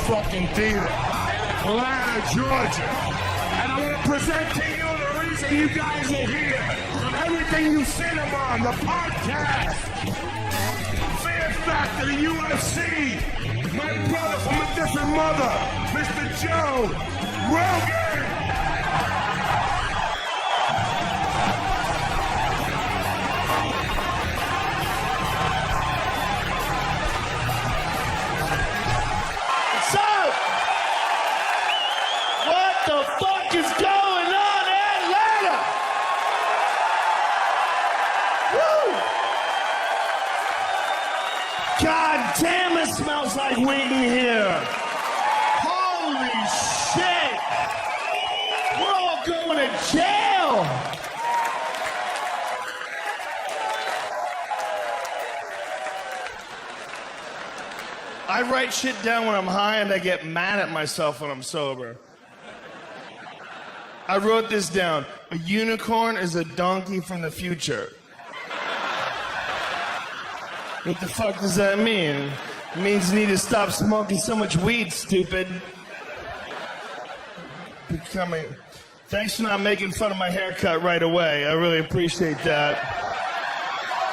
fucking theater, Atlanta, Georgia. And I want to present to you the reason you guys are here. From everything you've seen them on, the podcast, Fear Factor, the UFC, my brother from a different mother, Mr. Joe Rogan. What the fuck is going on in Atlanta? Woo! God damn, it smells like weed in here. Holy shit. We're all going to jail. I write shit down when I'm high and I get mad at myself when I'm sober. I wrote this down. A unicorn is a donkey from the future. What the fuck does that mean? It means you need to stop smoking so much weed, stupid. Thanks for not making fun of my haircut right away. I really appreciate that.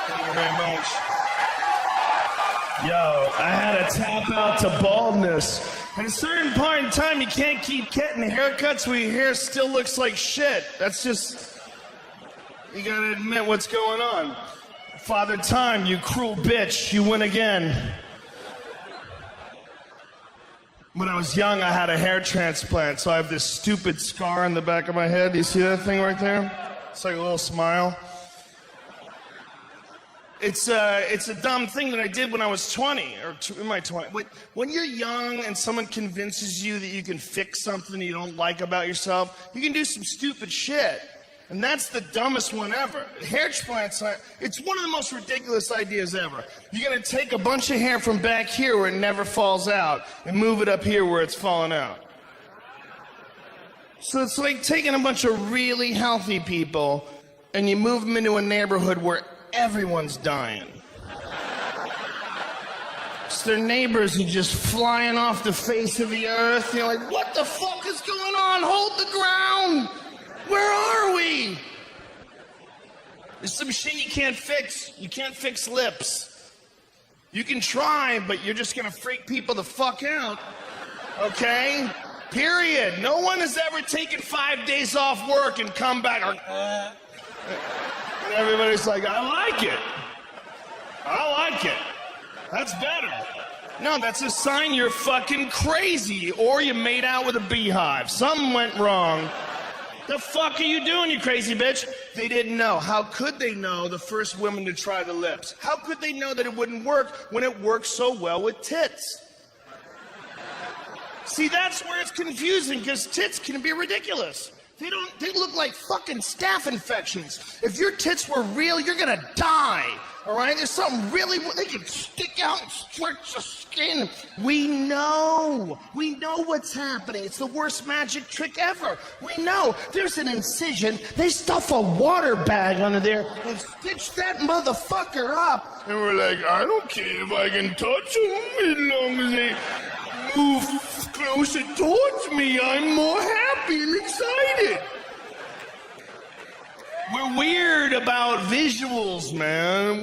Thank you very much. Yo, I had to tap out to baldness. At a certain point in time, you can't keep getting haircuts where your hair still looks like shit. That's just... You gotta admit what's going on. Father Time, you cruel bitch, you win again. When I was young, I had a hair transplant, so I have this stupid scar on the back of my head. Do you see that thing right there? It's like a little smile. It's a dumb thing that I did when I was 20, or in my 20s. When you're young and someone convinces you that you can fix something you don't like about yourself, you can do some stupid shit. And that's the dumbest one ever. Hair transplants, it's one of the most ridiculous ideas ever. You're gonna take a bunch of hair from back here where it never falls out and move it up here where it's falling out. So it's like taking a bunch of really healthy people and you move them into a neighborhood where everyone's dying. It's their neighbors who just flying off the face of the earth. You're like, what the fuck is going on? Hold the ground. Where are we? There's some shit you can't fix. You can't fix lips. You can try, but you're just gonna freak people the fuck out. Okay? Period. No one has ever taken 5 days off work and come back. And everybody's like, I like it. I like it. That's better. No, that's a sign you're fucking crazy, or you made out with a beehive. Something went wrong. The fuck are you doing, you crazy bitch? They didn't know. How could they know the first women to try the lips? How could they know that it wouldn't work when it works so well with tits? See, that's where it's confusing, because tits can be ridiculous. They look like fucking staph infections. If your tits were real, you're gonna die, all right? There's something really, they can stick out and stretch the skin. We know what's happening. It's the worst magic trick ever. We know there's an incision. They stuff a water bag under there and stitch that motherfucker up. And we're like, I don't care if I can touch them as long as they move closer towards me. I'm more happy and excited. We're weird about visuals, man.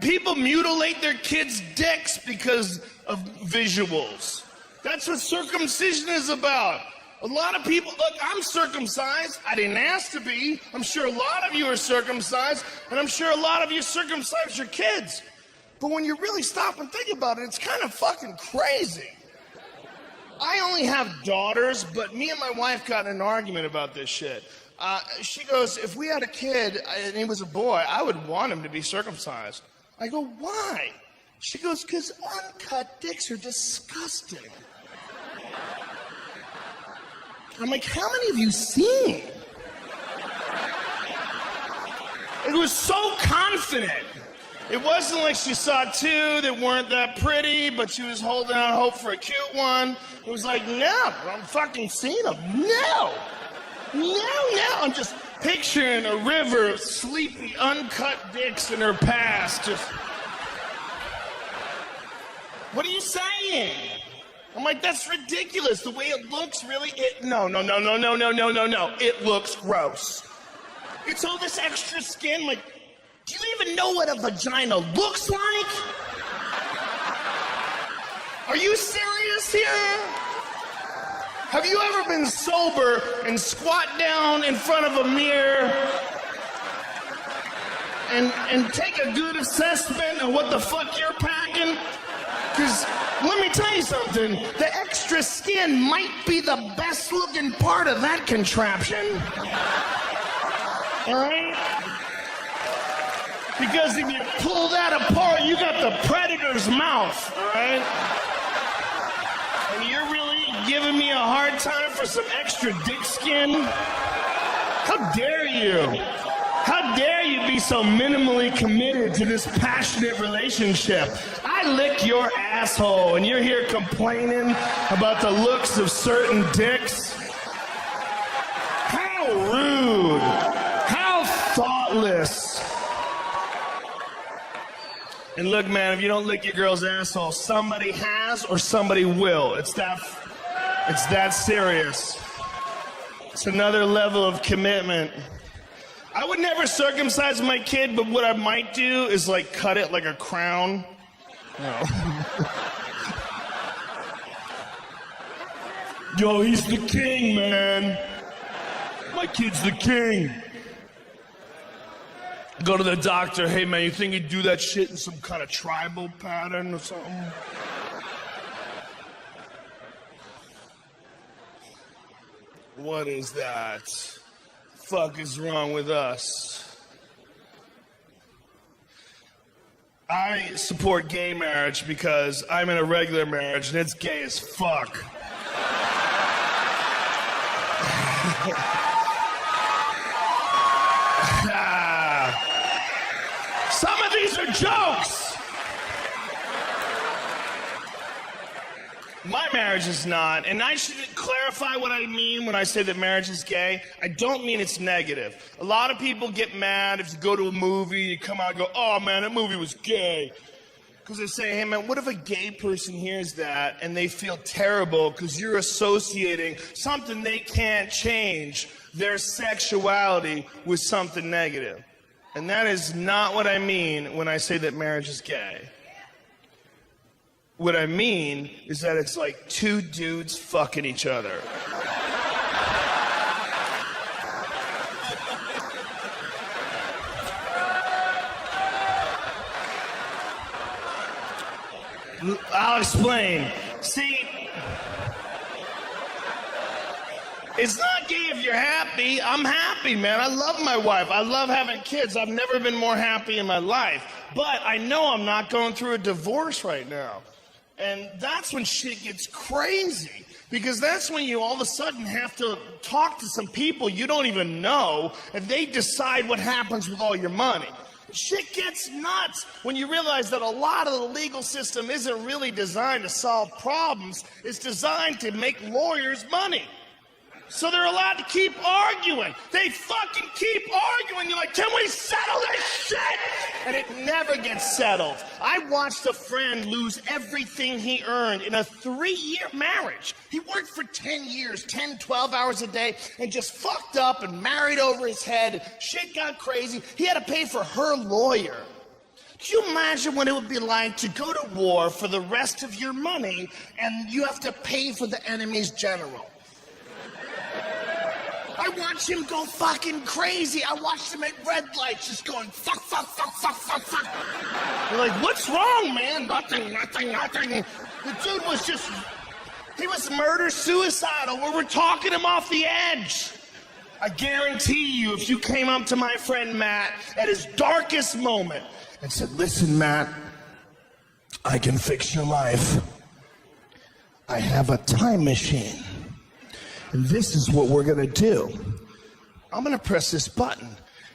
People mutilate their kids' dicks because of visuals. That's what circumcision is about. A lot of people, look, I'm circumcised. I didn't ask to be. I'm sure a lot of you are circumcised, and I'm sure a lot of you circumcise your kids. But when you really stop and think about it, it's kind of fucking crazy. I only have daughters, but me and my wife got in an argument about this shit. She goes, if we had a kid and he was a boy, I would want him to be circumcised. I go, why? She goes, because uncut dicks are disgusting. I'm like, how many have you seen? It was so confident. It wasn't like she saw two that weren't that pretty, but she was holding out hope for a cute one. It was like, no, I'm fucking seeing them. No. I'm just picturing a river of sleepy, uncut dicks in her past. Just. What are you saying? I'm like, that's ridiculous. The way it looks, really, no. It looks gross. It's all this extra skin. Like, do you even know what a vagina looks like? Are you serious here? Have you ever been sober and squat down in front of a mirror and take a good assessment of what the fuck you're packing? Because let me tell you something, the extra skin might be the best looking part of that contraption. All right? Because if you pull that apart, you got the predator's mouth, all right? And you're really giving me a hard time for some extra dick skin? How dare you? How dare you be so minimally committed to this passionate relationship? I lick your asshole and you're here complaining about the looks of certain dicks? How rude! How thoughtless! And look, man, if you don't lick your girl's asshole, somebody has or somebody will. It's that serious. It's another level of commitment. I would never circumcise my kid, but what I might do is like cut it like a crown. No. Yo, he's the king, man. My kid's the king. Go to the doctor. Hey, man, you think he'd do that shit in some kind of tribal pattern or something? What is that? Fuck is wrong with us? I support gay marriage because I'm in a regular marriage and it's gay as fuck. Some of these are jokes. My marriage is not, and I should clarify what I mean when I say that marriage is gay. I don't mean it's negative. A lot of people get mad if you go to a movie, you come out and go, oh man, that movie was gay. Because they say, hey man, what if a gay person hears that and they feel terrible because you're associating something they can't change, their sexuality, with something negative. And that is not what I mean when I say that marriage is gay. What I mean is that it's like two dudes fucking each other. I'll explain. See, it's not gay if you're happy. I'm happy, man. I love my wife. I love having kids. I've never been more happy in my life. But I know I'm not going through a divorce right now. And that's when shit gets crazy. Because that's when you all of a sudden have to talk to some people you don't even know, and they decide what happens with all your money. Shit gets nuts when you realize that a lot of the legal system isn't really designed to solve problems. It's designed to make lawyers money. So they're allowed to keep arguing. They fucking keep arguing. You're like, can we settle this shit? And it never gets settled. I watched a friend lose everything he earned in a 3-year marriage. He worked for 10 years, 10, 12 hours a day, and just fucked up and married over his head. Shit got crazy. He had to pay for her lawyer. Can you imagine what it would be like to go to war for the rest of your money and you have to pay for the enemy's general? I watched him go fucking crazy. I watched him at red lights just going fuck, fuck, fuck, fuck, fuck, fuck. You're like, what's wrong, man? Nothing. The dude was just, he was murder-suicidal. We were talking him off the edge. I guarantee you, if you came up to my friend Matt at his darkest moment and said, listen, Matt, I can fix your life. I have a time machine. And this is what we're gonna do. I'm gonna press this button,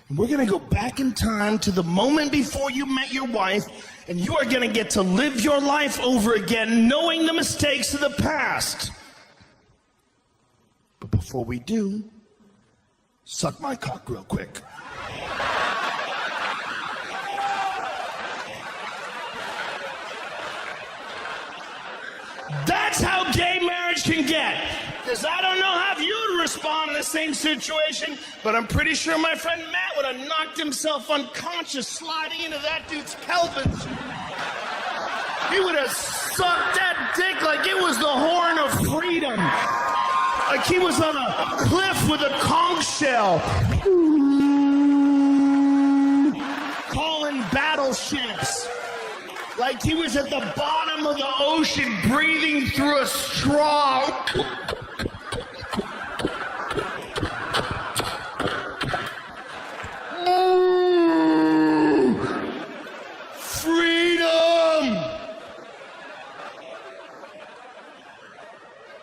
and we're gonna go back in time to the moment before you met your wife, and you are gonna get to live your life over again, knowing the mistakes of the past. But before we do, suck my cock real quick. That's how gay marriage can get. Because I don't know how you'd respond in the same situation, but I'm pretty sure my friend Matt would have knocked himself unconscious sliding into that dude's pelvis. He would have sucked that dick like it was the horn of freedom. Like he was on a cliff with a conch shell. Calling battleships. Like he was at the bottom of the ocean breathing through a straw. Freedom!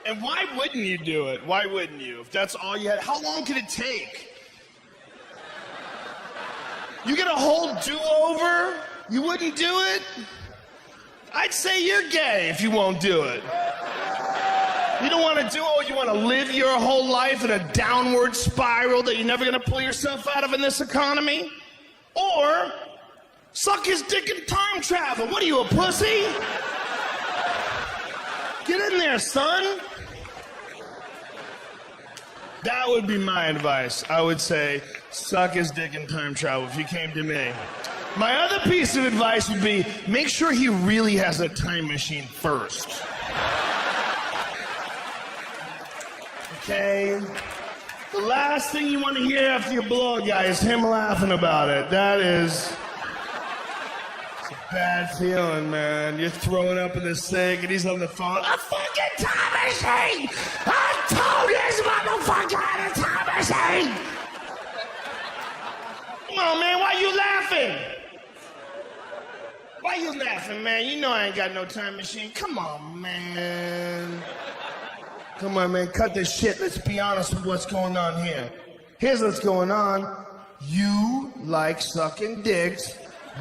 And why wouldn't you do it? Why wouldn't you? If that's all you had, how long could it take? You get a whole do-over? You wouldn't do it? I'd say you're gay if you won't do it. You don't want to do it, you want to live your whole life in a downward spiral that you're never going to pull yourself out of in this economy? Or suck his dick and time travel. What are you, a pussy? Get in there, son. That would be my advice. I would say, suck his dick and time travel if you came to me. My other piece of advice would be, make sure he really has a time machine first. Okay? The last thing you want to hear after you blow a guy is him laughing about it. That is... it's a bad feeling, man. You're throwing up in this thing and he's on the phone. A fucking time machine! I told this motherfucker had a time machine! Come on, man, why you laughing? Why you laughing, man? You know I ain't got no time machine. Come on, man. Come on, man, cut this shit. Let's be honest with what's going on here. Here's what's going on. You like sucking dicks,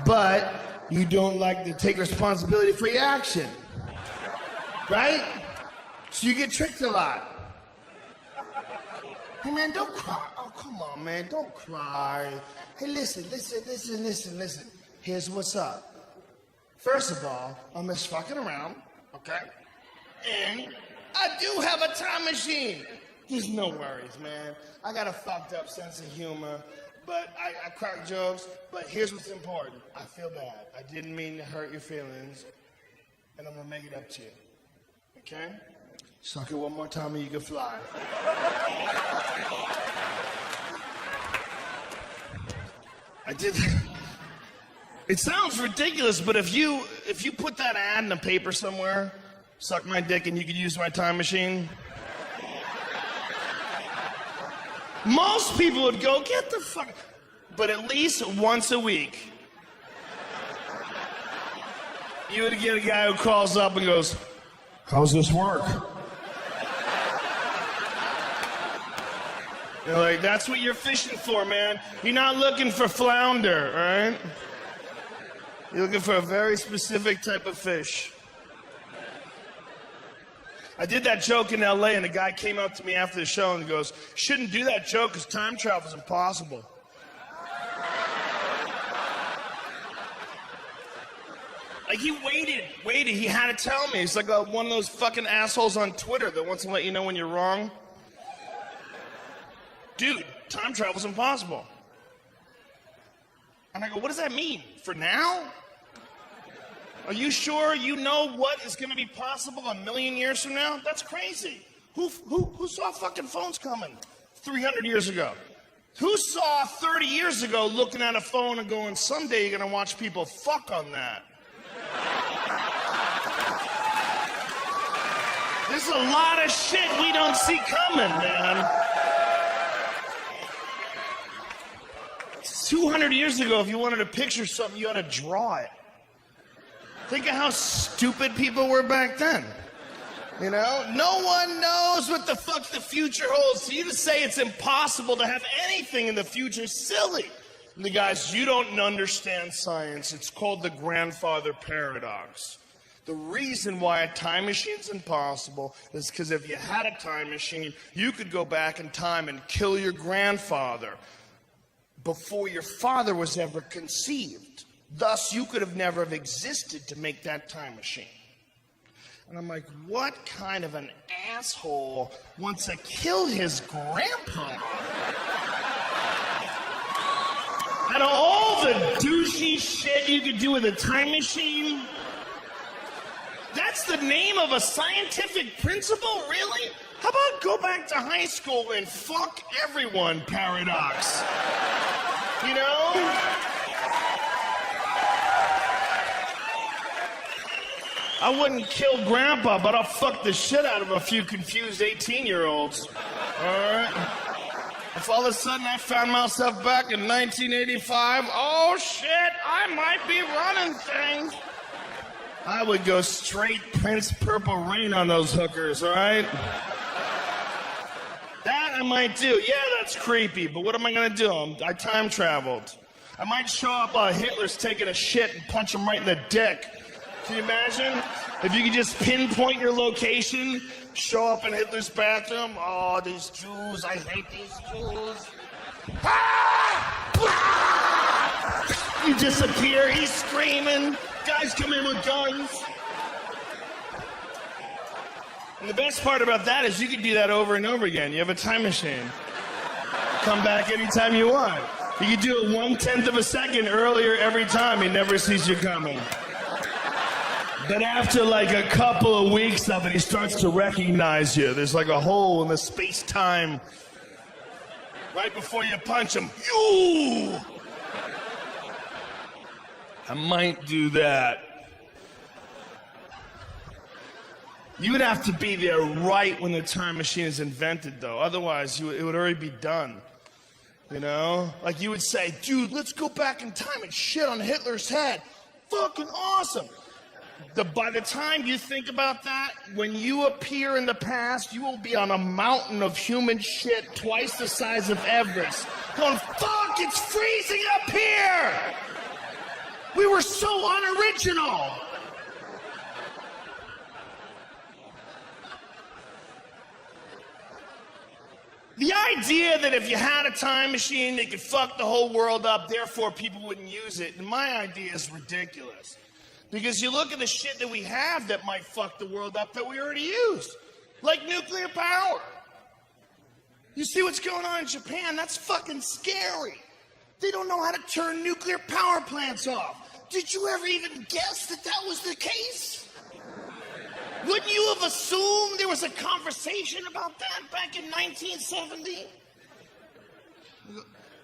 but you don't like to take responsibility for your action. Right? So you get tricked a lot. Hey, man, don't cry. Oh, come on, man, don't cry. Hey, listen. Here's what's up. First of all, I'm just fucking around, okay? And I do have a time machine. There's no worries, man. I got a fucked up sense of humor, but I crack jokes. But here's what's important. I feel bad. I didn't mean to hurt your feelings, and I'm gonna make it up to you. Okay? Suck it one more time and you can fly. I did. It sounds ridiculous, but if you put that ad in a paper somewhere, suck my dick and you could use my time machine, most people would go, get the fuck. But at least once a week, you would get a guy who calls up and goes, how's this work? You're like, that's what you're fishing for, man. You're not looking for flounder, all right? You're looking for a very specific type of fish. I did that joke in LA, and a guy came up to me after the show and goes, shouldn't do that joke because time travel is impossible. Like, he waited. He had to tell me. He's like one of those fucking assholes on Twitter that wants to let you know when you're wrong. Dude, time travel's impossible. And I go, what does that mean? For now? Are you sure you know what is going to be possible a million years from now? That's crazy. Who saw fucking phones coming 300 years ago? Who saw 30 years ago looking at a phone and going, someday you're going to watch people fuck on that? There's a lot of shit we don't see coming, man. 200 years ago, if you wanted to picture something, you had to draw it. Think of how stupid people were back then. You know? No one knows what the fuck the future holds. So you to say it's impossible to have anything in the future is silly. And the guys, you don't understand science. It's called the grandfather paradox. The reason why a time machine's impossible is because if you had a time machine, you could go back in time and kill your grandfather before your father was ever conceived. Thus, you could have never have existed to make that time machine. And I'm like, what kind of an asshole wants to kill his grandpa? Out of all the douchey shit you could do with a time machine, that's the name of a scientific principle, really? How about go back to high school and fuck everyone, paradox? You know? I wouldn't kill Grandpa, but I'll fuck the shit out of a few confused 18-year-olds. All right? If all of a sudden I found myself back in 1985, oh shit, I might be running things. I would go straight Prince Purple Rain on those hookers, all right? That I might do. Yeah, that's creepy, but what am I gonna do? I time traveled. I might show up while Hitler's taking a shit and punch him right in the dick. Can you imagine? If you could just pinpoint your location, show up in Hitler's bathroom. Oh, these Jews, I hate these Jews. Ah! Ah! You disappear, he's screaming. Guys come in with guns. And the best part about that is you can do that over and over again. You have a time machine. Come back anytime you want. You can do it 1/10 of a second earlier every time. He never sees you coming. But after like a couple of weeks of it, he starts to recognize you. There's like a hole in the space-time right before you punch him. You! I might do that. You would have to be there right when the time machine is invented, though. Otherwise, it would already be done. You know? Like you would say, dude, let's go back in time and shit on Hitler's head. Fucking awesome. By the time you think about that, when you appear in the past, you will be on a mountain of human shit twice the size of Everest. Going, fuck, it's freezing up here! We were so unoriginal! The idea that if you had a time machine, they could fuck the whole world up, therefore people wouldn't use it, in my idea is ridiculous. Because you look at the shit that we have that might fuck the world up that we already use. Like nuclear power. You see what's going on in Japan? That's fucking scary. They don't know how to turn nuclear power plants off. Did you ever even guess that that was the case? Wouldn't you have assumed there was a conversation about that back in 1970?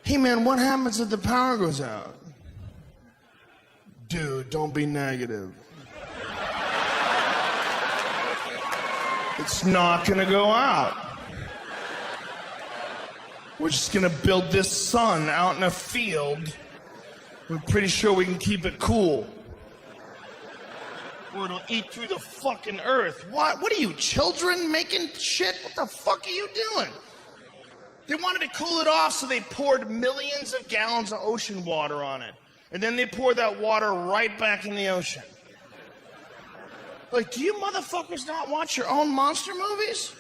Hey man, what happens if the power goes out? Dude, don't be negative. It's not gonna go out. We're just gonna build this sun out in a field. We're pretty sure we can keep it cool. Or it'll eat through the fucking earth. What are you, children making shit? What the fuck are you doing? They wanted to cool it off, so they poured millions of gallons of ocean water on it. And then they pour that water right back in the ocean. Like, do you motherfuckers not watch your own monster movies?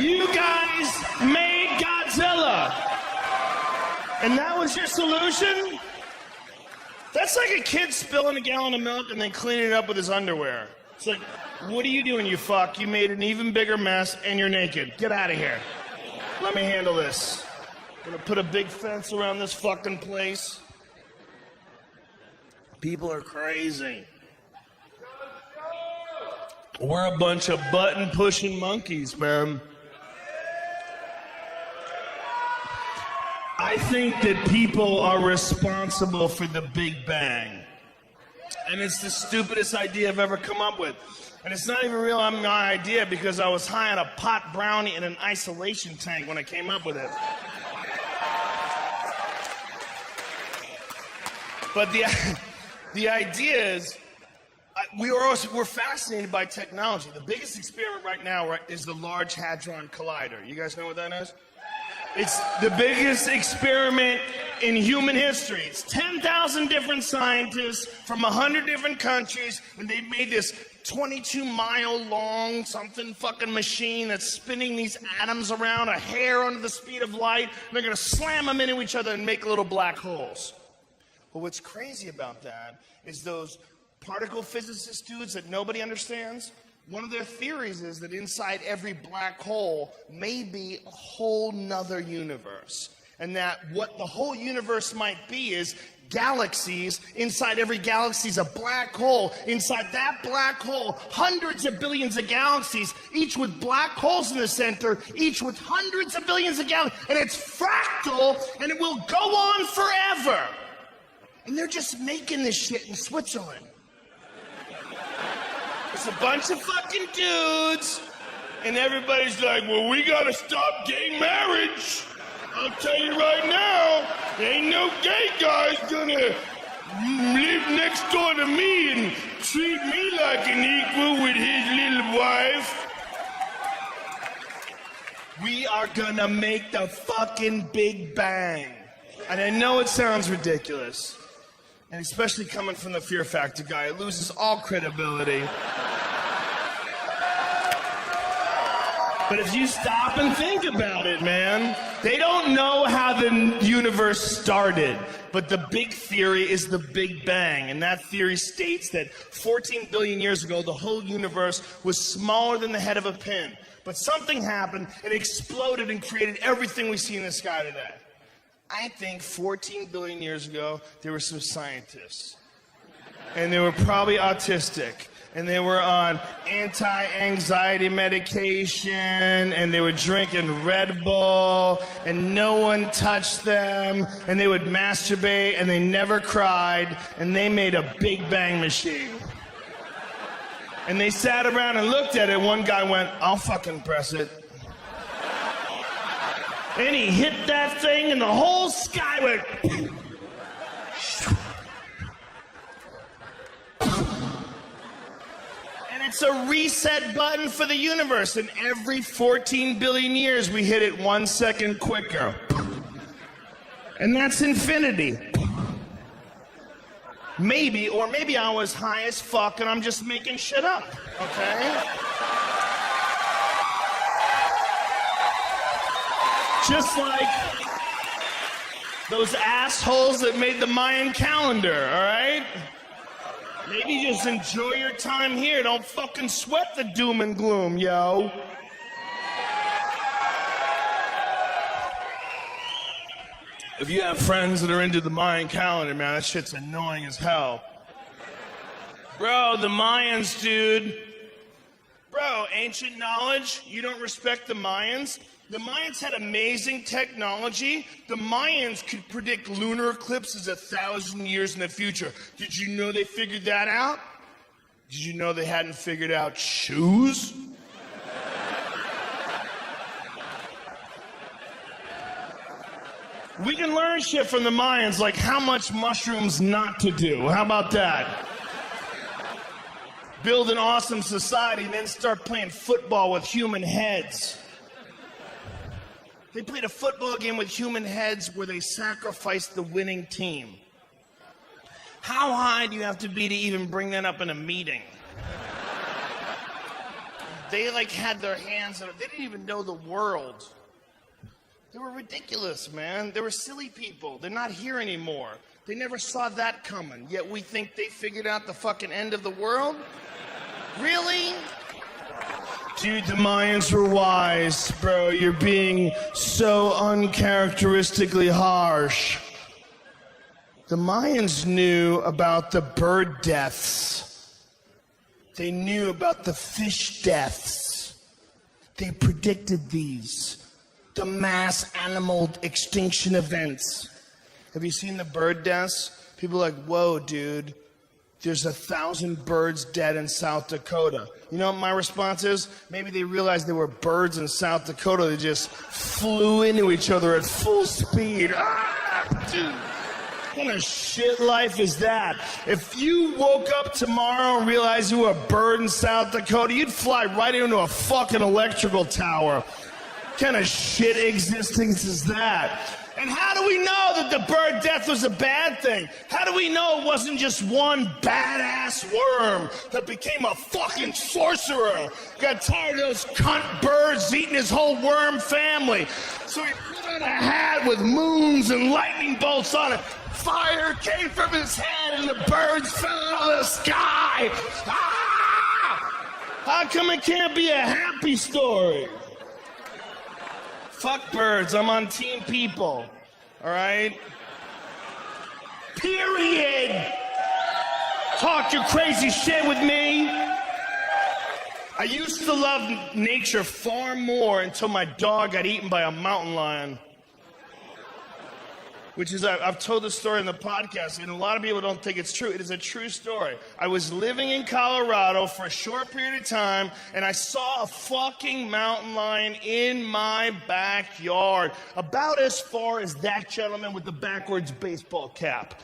You guys made Godzilla. And that was your solution? That's like a kid spilling a gallon of milk and then cleaning it up with his underwear. It's like, what are you doing, you fuck? You made an even bigger mess and you're naked. Get out of here. Let me handle this. Gonna put a big fence around this fucking place. People are crazy. We're a bunch of button-pushing monkeys, man. I think that people are responsible for the Big Bang. And it's the stupidest idea I've ever come up with. And it's not even really my idea because I was high on a pot brownie in an isolation tank when I came up with it. But the idea is, we're fascinated by technology. The biggest experiment right now is the Large Hadron Collider. You guys know what that is? It's the biggest experiment in human history. It's 10,000 different scientists from 100 different countries, and they made this 22-mile long something fucking machine that's spinning these atoms around a hair under the speed of light, and they're going to slam them into each other and make little black holes. But what's crazy about that is those particle physicist dudes that nobody understands, one of their theories is that inside every black hole may be a whole nother universe. And that what the whole universe might be is galaxies. Inside every galaxy is a black hole. Inside that black hole, hundreds of billions of galaxies, each with black holes in the center, each with hundreds of billions of galaxies. And it's fractal, and it will go on forever. And they're just making this shit in Switzerland. It's a bunch of fucking dudes, and everybody's like, well, we gotta stop gay marriage. I'll tell you right now, ain't no gay guy's gonna live next door to me and treat me like an equal with his little wife. We are gonna make the fucking Big Bang. And I know it sounds ridiculous. And especially coming from the Fear Factor guy, it loses all credibility. But if you stop and think about it, man, they don't know how the universe started. But the big theory is the Big Bang. And that theory states that 14 billion years ago, the whole universe was smaller than the head of a pin. But something happened and exploded and created everything we see in the sky today. I think 14 billion years ago, there were some scientists. And they were probably autistic. And they were on anti-anxiety medication. And they were drinking Red Bull. And no one touched them. And they would masturbate. And they never cried. And they made a Big Bang machine. And they sat around and looked at it. One guy went, I'll fucking press it. And he hit that thing, and the whole sky went. And it's a reset button for the universe. And every 14 billion years, we hit it 1 second quicker. And that's infinity. Maybe, or maybe I was high as fuck and I'm just making shit up, okay? Just like those assholes that made the Mayan calendar, all right? Maybe just enjoy your time here. Don't fucking sweat the doom and gloom, yo. If you have friends that are into the Mayan calendar, man, that shit's annoying as hell. Bro, the Mayans, dude. Bro, ancient knowledge, you don't respect the Mayans? The Mayans had amazing technology. The Mayans could predict lunar eclipses 1,000 years in the future. Did you know they figured that out? Did you know they hadn't figured out shoes? We can learn shit from the Mayans, like how much mushrooms not to do. How about that? Build an awesome society and then start playing football with human heads. They played a football game with human heads where they sacrificed the winning team. How high do you have to be to even bring that up in a meeting? They like had their hands on it. They didn't even know the world. They were ridiculous, man. They were silly people. They're not here anymore. They never saw that coming. Yet we think they figured out the fucking end of the world? Really? Dude, the Mayans were wise, bro. You're being so uncharacteristically harsh. The Mayans knew about the bird deaths. They knew about the fish deaths. They predicted these. The mass animal extinction events. Have you seen the bird deaths? People are like, whoa, dude. There's 1,000 birds dead in South Dakota. You know what my response is? Maybe they realized there were birds in South Dakota that just flew into each other at full speed. Ah, dude. What kind of shit life is that? If you woke up tomorrow and realized you were a bird in South Dakota, you'd fly right into a fucking electrical tower. What kind of shit existence is that? And how do we know that the bird death was a bad thing? How do we know it wasn't just one badass worm that became a fucking sorcerer? Got tired of those cunt birds eating his whole worm family. So he put on a hat with moons and lightning bolts on it. Fire came from his head and the birds fell out of the sky. Ah! How come it can't be a happy story? Fuck birds, I'm on team people. All right? Period. Talk your crazy shit with me. I used to love nature far more until my dog got eaten by a mountain lion. Which is, I've told this story in the podcast, and a lot of people don't think it's true. It is a true story. I was living in Colorado for a short period of time, and I saw a fucking mountain lion in my backyard, about as far as that gentleman with the backwards baseball cap.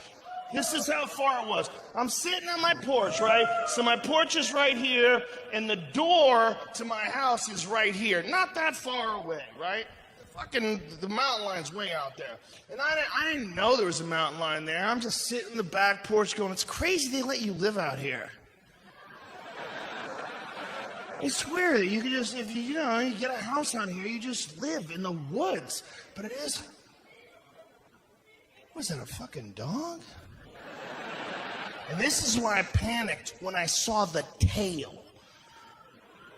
This is how far it was. I'm sitting on my porch, right? So my porch is right here, and the door to my house is right here. Not that far away, right? The mountain lion's way out there. And I didn't know there was a mountain lion there. I'm just sitting in the back porch going, it's crazy they let you live out here. It's weird that you can just, if you get a house out here, you just live in the woods. But it is, was it a fucking dog? And this is why I panicked when I saw the tail.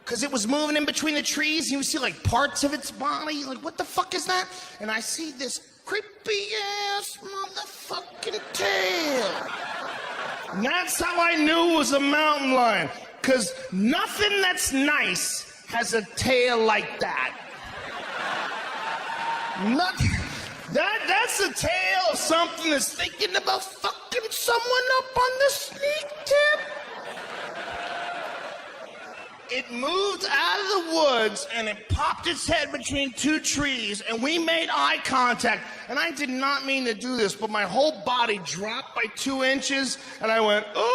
Because it was moving in between the trees, and you would see like parts of its body. Like, what the fuck is that? And I see this creepy ass motherfucking tail. And that's how I knew it was a mountain lion. Because nothing that's nice has a tail like that. Nothing. That's the tail of something that's thinking about fucking someone up on the sneak tip. It moved out of the woods and it popped its head between two trees and we made eye contact. And I did not mean to do this, but my whole body dropped by 2 inches and I went, oh!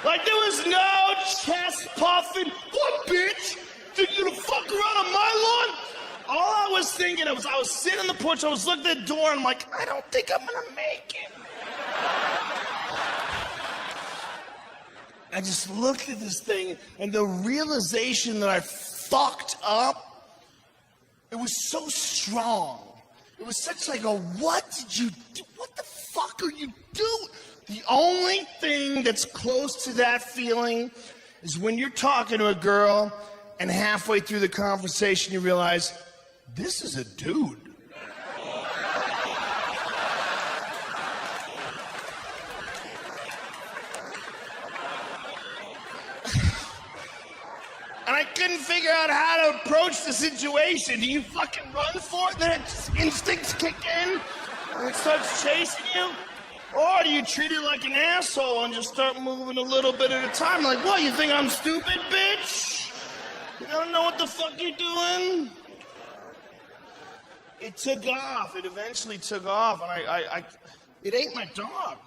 Like there was no chest puffing. What, bitch? Think you gonna fuck around on my lawn? All I was thinking, I was sitting on the porch, I was looking at the door, and I'm like, I don't think I'm gonna make it. I just looked at this thing, and the realization that I fucked up, it was so strong. It was such like a, what did you do? What the fuck are you doing? The only thing that's close to that feeling is when you're talking to a girl, and halfway through the conversation, you realize, this is a dude. And I couldn't figure out how to approach the situation. Do you fucking run for it, then its instincts kick in, and it starts chasing you? Or do you treat it like an asshole and just start moving a little bit at a time? Like, what, you think I'm stupid, bitch? You don't know what the fuck you're doing? It took off. It eventually took off, and it ate my dog.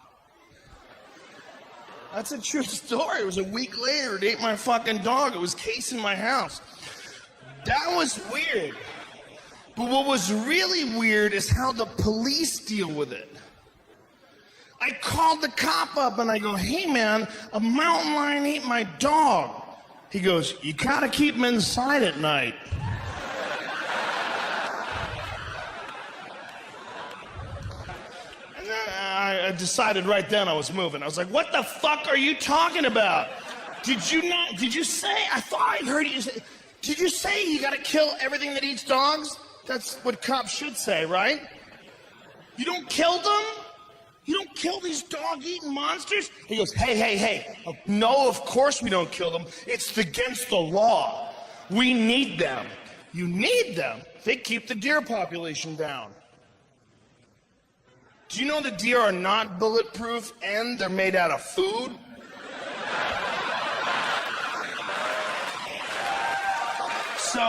That's a true story. It was a week later. It ate my fucking dog. It was casing my house. That was weird. But what was really weird is how the police deal with it. I called the cop up, and I go, hey, man, a mountain lion ate my dog. He goes, you gotta keep him inside at night. And then I decided right then I was moving. I was like, what the fuck are you talking about? Did you say, I thought I heard you say, did you say you gotta kill everything that eats dogs? That's what cops should say, right? You don't kill them? You don't kill these dog-eating monsters? He goes, hey. No, of course we don't kill them. It's against the law. We need them. You need them. They keep the deer population down. Do you know the deer are not bulletproof and they're made out of food? So,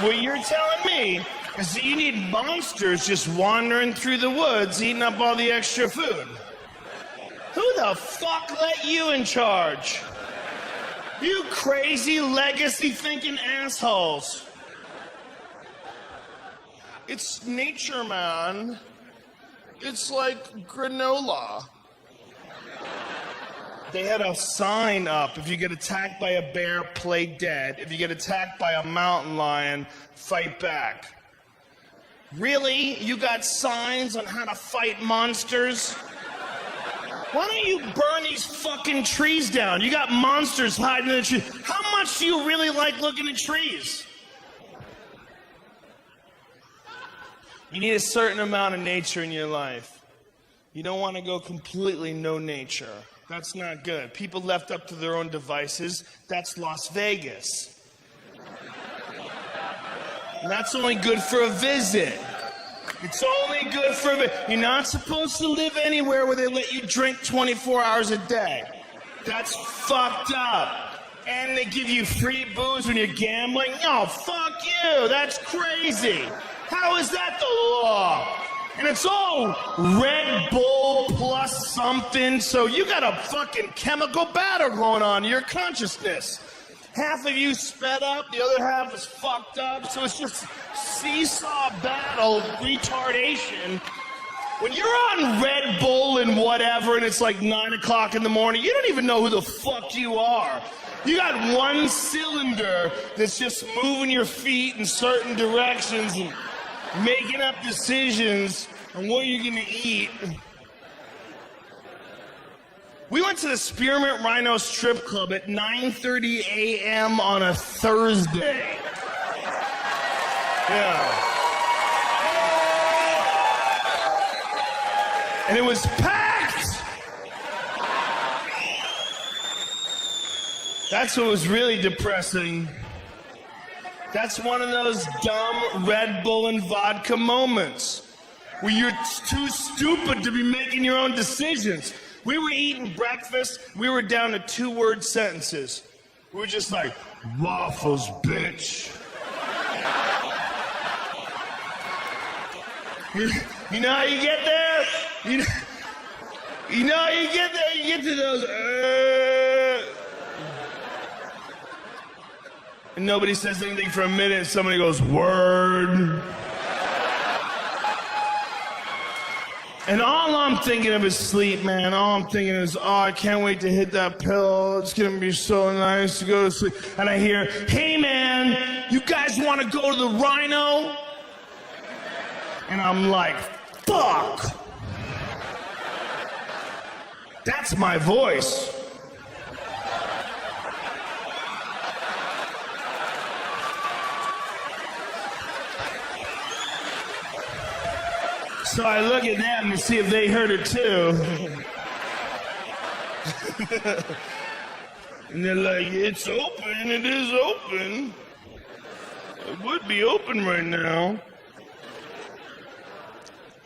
what you're telling me is that you need monsters just wandering through the woods eating up all the extra food. Who the fuck let you in charge? You crazy legacy-thinking assholes. It's nature, man. It's like granola. They had a sign up: if you get attacked by a bear, play dead. If you get attacked by a mountain lion, fight back. Really? You got signs on how to fight monsters? Why don't you burn these fucking trees down? You got monsters hiding in the trees. How much do you really like looking at trees? You need a certain amount of nature in your life. You don't want to go completely no nature. That's not good. People left up to their own devices, that's Las Vegas. And that's only good for a visit. It's only good for a visit. You're not supposed to live anywhere where they let you drink 24 hours a day. That's fucked up. And they give you free booze when you're gambling? No, fuck you. That's crazy. How is that the law? And it's all Red Bull plus something, so you got a fucking chemical battle going on in your consciousness. Half of you sped up, the other half is fucked up, so it's just seesaw battle retardation. When you're on Red Bull and whatever, and it's like 9 o'clock in the morning, you don't even know who the fuck you are. You got one cylinder that's just moving your feet in certain directions and making up decisions on what you're gonna eat. We went to the Spearmint Rhino Strip Club at 9:30 a.m. on a Thursday. Yeah. And it was packed! That's what was really depressing. That's one of those dumb Red Bull and vodka moments where you're too stupid to be making your own decisions. We were eating breakfast, we were down to 2-word sentences. We were just like, waffles, bitch. You know how you get there? You know how you get there? You get to those, and nobody says anything for a minute, and somebody goes, word. And all I'm thinking of is sleep, man. All I'm thinking is, oh, I can't wait to hit that pill. It's gonna be so nice to go to sleep. And I hear, hey, man, you guys want to go to the Rhino? And I'm like, fuck. That's my voice. So I look at them to see if they heard it too. And they're like, it's open, it is open. It would be open right now.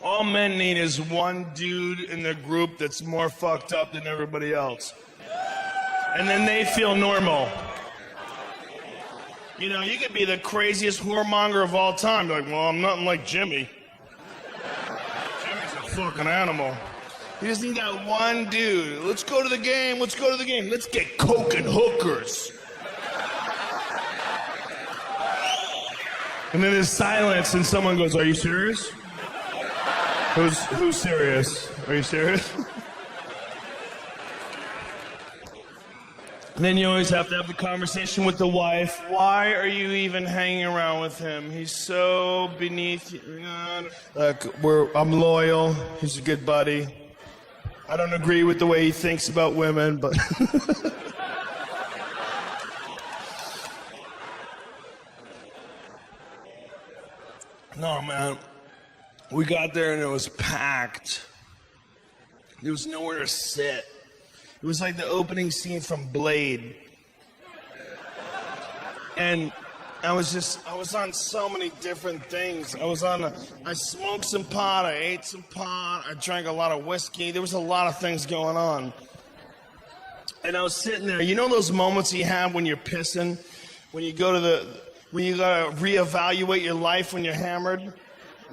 All men need is one dude in the group that's more fucked up than everybody else. And then they feel normal. You know, you could be the craziest whoremonger of all time. You're like, well, I'm nothing like Jimmy. Fucking animal. You just need that one dude. Let's go to the game. Let's go to the game. Let's get coke and hookers. And then there's silence, and someone goes, "Are you serious? Who's serious? Are you serious?" And then you always have to have the conversation with the wife. Why are you even hanging around with him? He's so beneath you. Like, I'm loyal. He's a good buddy. I don't agree with the way he thinks about women, but... No, man. We got there and it was packed. There was nowhere to sit. It was like the opening scene from Blade. And I was on so many different things. I smoked some pot, I ate some pot, I drank a lot of whiskey. There was a lot of things going on. And I was sitting there. You know those moments you have when you're pissing? When you gotta reevaluate your life when you're hammered?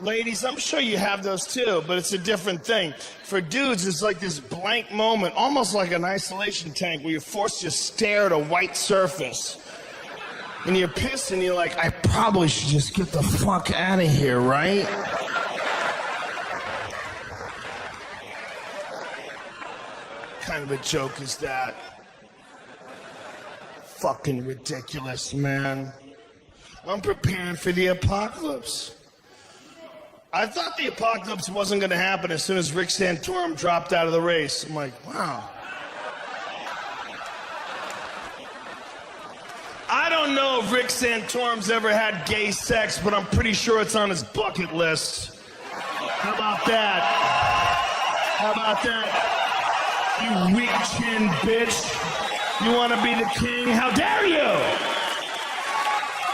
Ladies, I'm sure you have those too, but it's a different thing. For dudes, it's like this blank moment, almost like an isolation tank where you're forced to stare at a white surface. And you're pissed and you're like, I probably should just get the fuck out of here, right? kind of a joke is that? Fucking ridiculous, man. I'm preparing for the apocalypse. I thought the apocalypse wasn't going to happen as soon as Rick Santorum dropped out of the race. I'm like, wow. I don't know if Rick Santorum's ever had gay sex, but I'm pretty sure it's on his bucket list. How about that? How about that? You weak-chinned bitch. You want to be the king? How dare you?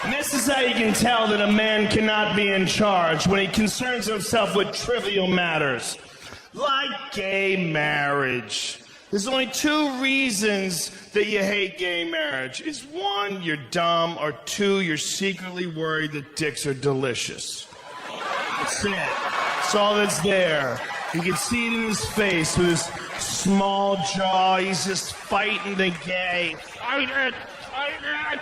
And this is how you can tell that a man cannot be in charge, when he concerns himself with trivial matters, like gay marriage. There's only two reasons that you hate gay marriage. Is one, you're dumb, or two, you're secretly worried that dicks are delicious. That's it. That's all that's there. You can see it in his face with his small jaw. He's just fighting the gay. Fight it! Fight it!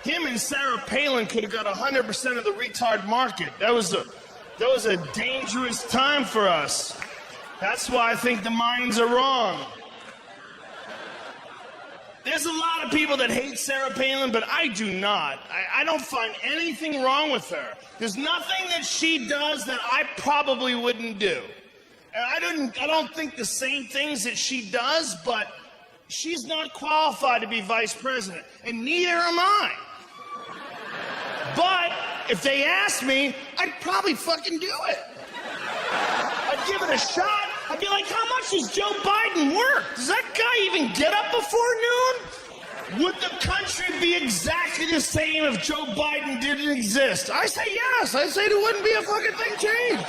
Him and Sarah Palin could have got 100% of the retard market. That was a dangerous time for us. That's why I think the minds are wrong. There's a lot of people that hate Sarah Palin, but I do not. I don't find anything wrong with her. There's nothing that she does that I probably wouldn't do. And I don't think the same things that she does, but she's not qualified to be vice president, and neither am I. But if they asked me, I'd probably fucking do it. I'd give it a shot. I'd be like, how much does Joe Biden work? Does that guy even get up before noon? Would the country be exactly the same if Joe Biden didn't exist? I say yes. I say there wouldn't be a fucking thing changed.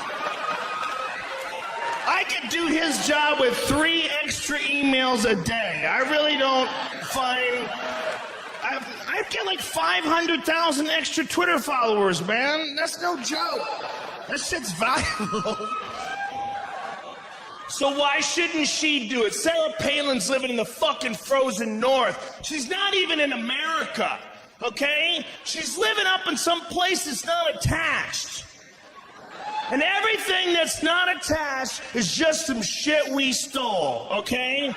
I could do his job with 3 extra emails a day. I really don't find... I'd get like 500,000 extra Twitter followers, man. That's no joke. That shit's valuable. So why shouldn't she do it? Sarah Palin's living in the fucking frozen north. She's not even in America, okay? She's living up in some place that's not attached. And everything that's not attached is just some shit we stole, okay?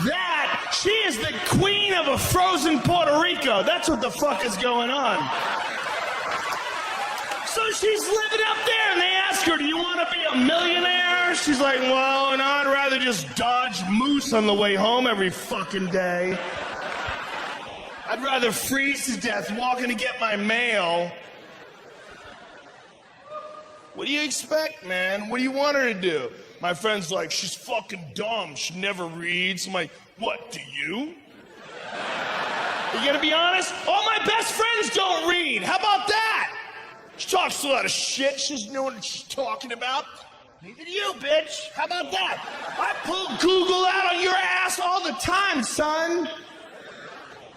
That, she is the queen of a frozen Puerto Rico. That's what the fuck is going on. So she's living up there, and they ask her, do you want to be a millionaire? She's like, well, no, I'd rather just dodge moose on the way home every fucking day. I'd rather freeze to death walking to get my mail. What do you expect, man? What do you want her to do? My friend's like, she's fucking dumb. She never reads. I'm like, what, do you? You gonna be honest? All my best friends don't read. How about that? She talks a lot of shit. She doesn't know what she's talking about. Neither do you, bitch. How about that? I pull Google out on your ass all the time, son.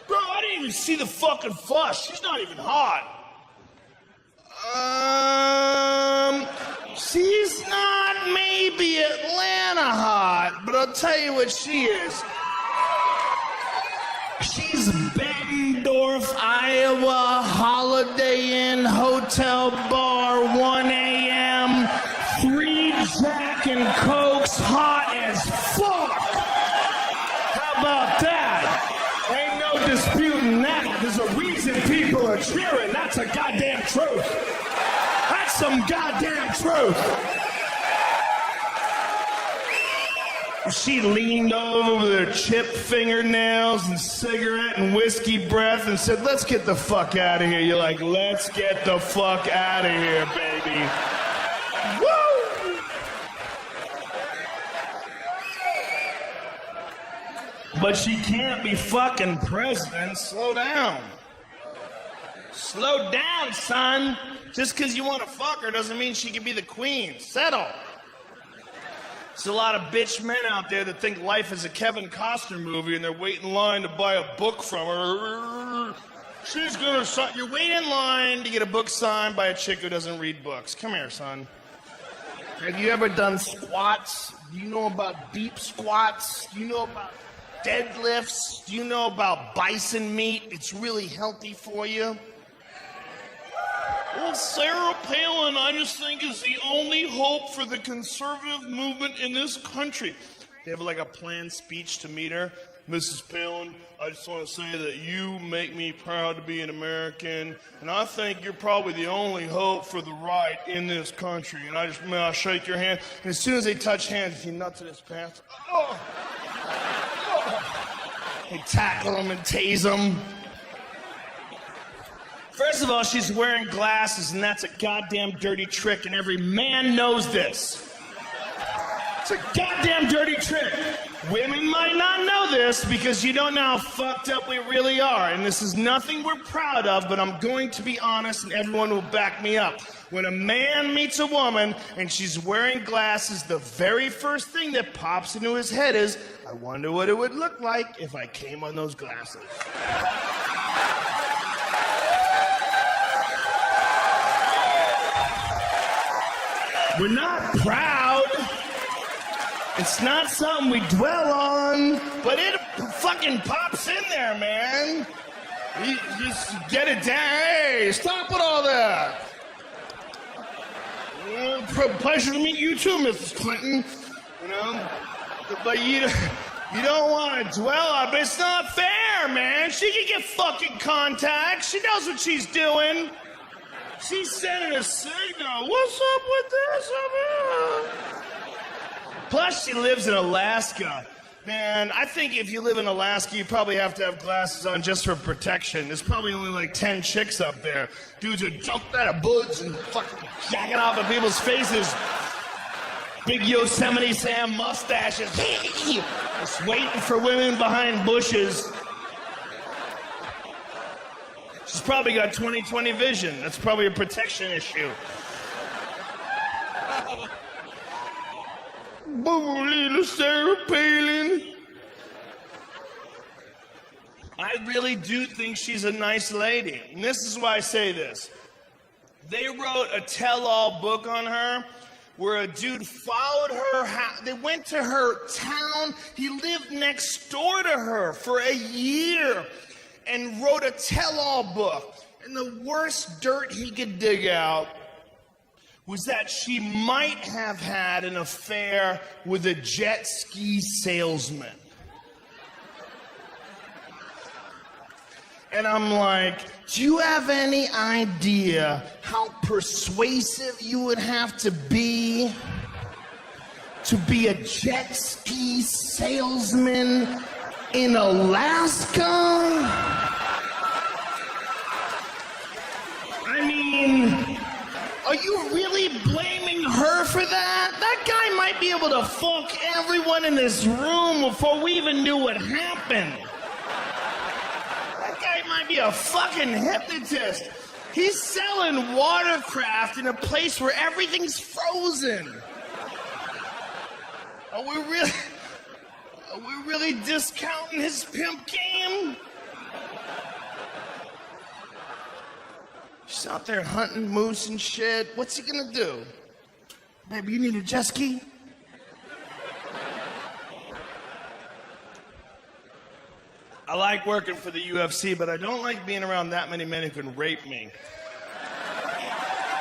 Bro, I didn't even see the fucking fuss. She's not even hot. She's not maybe Atlanta hot, but I'll tell you what she is. She's Bettendorf, Iowa, Holiday Inn, Hotel Bar, 1 a.m., 3 Jack and Cokes, hot as fuck. How about that? Ain't no disputing that. There's a reason people are cheering. That's a goddamn truth. That's some goddamn truth. She leaned over with her chipped fingernails and cigarette and whiskey breath and said, let's get the fuck out of here. You're like, let's get the fuck out of here, baby. Woo! But she can't be fucking president. Slow down. Slow down, son. Just because you want to fuck her doesn't mean she can be the queen. Settle. There's a lot of bitch men out there that think life is a Kevin Costner movie and they're waiting in line to buy a book from her. She's gonna sign. You're waiting in line to get a book signed by a chick who doesn't read books. Come here, son. Have you ever done squats? Do you know about deep squats? Do you know about deadlifts? Do you know about bison meat? It's really healthy for you. Well, Sarah Palin, I just think, is the only hope for the conservative movement in this country. They have like a planned speech to meet her. Mrs. Palin, I just want to say that you make me proud to be an American, and I think you're probably the only hope for the right in this country. And I'll shake your hand. And as soon as they touch hands, he nuts in his pants. Oh. They tackle him and tase him. First of all, she's wearing glasses, and that's a goddamn dirty trick, and every man knows this. It's a goddamn dirty trick. Women might not know this because you don't know how fucked up we really are, and this is nothing we're proud of, but I'm going to be honest, and everyone will back me up. When a man meets a woman and she's wearing glasses, the very first thing that pops into his head is, I wonder what it would look like if I came on those glasses. We're not proud. It's not something we dwell on, but it fucking pops in there, man. You just get it down. Hey, stop with all that. Pleasure to meet you too, Mrs. Clinton. You know, but you don't want to dwell on it, but it's not fair, man. She can get fucking contacts. She knows what she's doing. She's sending a signal. What's up with this? Plus, she lives in Alaska. Man, I think if you live in Alaska, you probably have to have glasses on just for protection. There's probably only like 10 chicks up there. Dudes are jumping out of buds and fucking jacking off at people's faces. Big Yosemite Sam mustaches. Just waiting for women behind bushes. She's probably got 20/20 vision. That's probably a protection issue. Little Sarah Palin. I really do think she's a nice lady. And this is why I say this. They wrote a tell-all book on her where a dude followed her. They went to her town. He lived next door to her for a year and wrote a tell-all book. And the worst dirt he could dig out was that she might have had an affair with a jet ski salesman. And I'm like, do you have any idea how persuasive you would have to be a jet ski salesman in Alaska? I mean, are you really blaming her for that? That guy might be able to fuck everyone in this room before we even knew what happened. That guy might be a fucking hypnotist. He's selling watercraft in a place where everything's frozen. Are we really discounting his pimp game? She's out there hunting moose and shit. What's he gonna do? Baby, you need a jet ski? I like working for the UFC, but I don't like being around that many men who can rape me.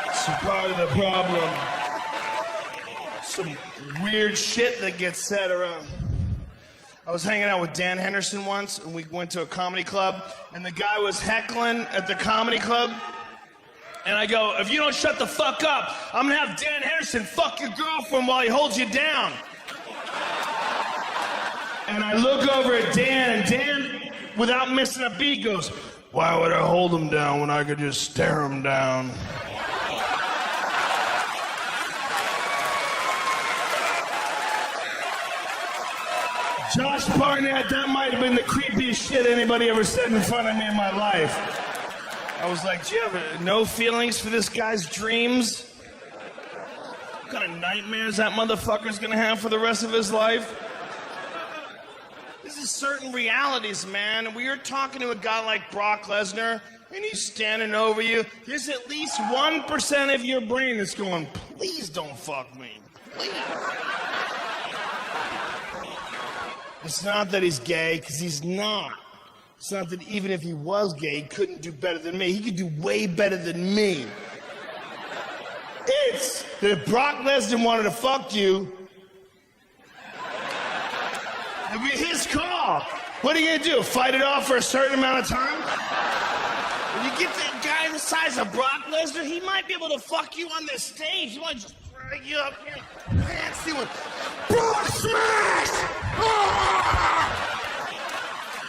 It's a part of the problem. Some weird shit that gets said around. I was hanging out with Dan Henderson once, and we went to a comedy club, and the guy was heckling at the comedy club. And I go, if you don't shut the fuck up, I'm gonna have Dan Henderson fuck your girlfriend while he holds you down. And I look over at Dan, and Dan, without missing a beat, goes, why would I hold him down when I could just stare him down? Josh Barnett, that might have been the creepiest shit anybody ever said in front of me in my life. I was like, do you have no feelings for this guy's dreams? What kind of nightmares that motherfucker's gonna have for the rest of his life? This is certain realities, man. We are talking to a guy like Brock Lesnar, and he's standing over you. There's at least 1% of your brain that's going, please don't fuck me. Please. It's not that he's gay, because he's not. It's not that even if he was gay, he couldn't do better than me. He could do way better than me. It's that if Brock Lesnar wanted to fuck you, It'd be his call. What are you gonna do? Fight it off for a certain amount of time? When you get that guy the size of Brock Lesnar, he might be able to fuck you on this stage. He might just drag you up here. Man, see what? Brock smash! Ah!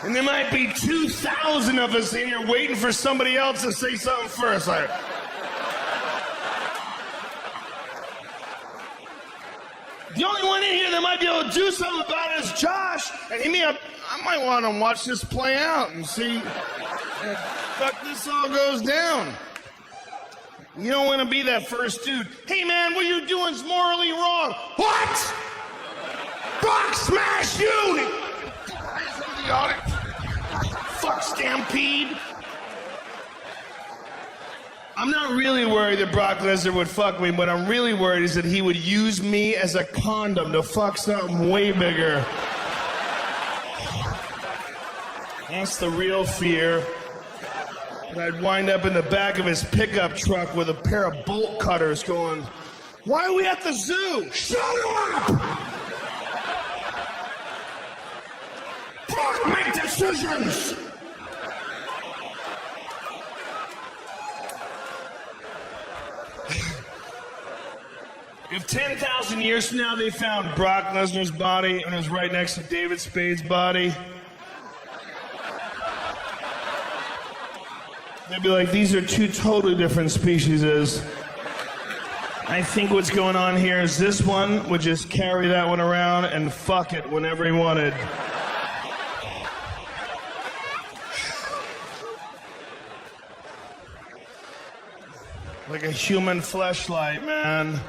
And there might be 2,000 of us in here waiting for somebody else to say something first. Like, the only one in here that might be able to do something about it is Josh. And I might want to watch this play out and see how fuck this all goes down. You don't want to be that first dude. Hey man, what you're doing is morally wrong. What? Brock smash you! Fuck Stampede. I'm not really worried that Brock Lesnar would fuck me. What I'm really worried is that he would use me as a condom to fuck something way bigger. That's the real fear. And I'd wind up in the back of his pickup truck with a pair of bolt cutters going, why are we at the zoo? Shut up! Brock, make decisions! If 10,000 years from now they found Brock Lesnar's body and it was right next to David Spade's body, they'd be like, these are two totally different species. I think what's going on here is this one would just carry that one around and fuck it whenever he wanted. Like a human fleshlight, man.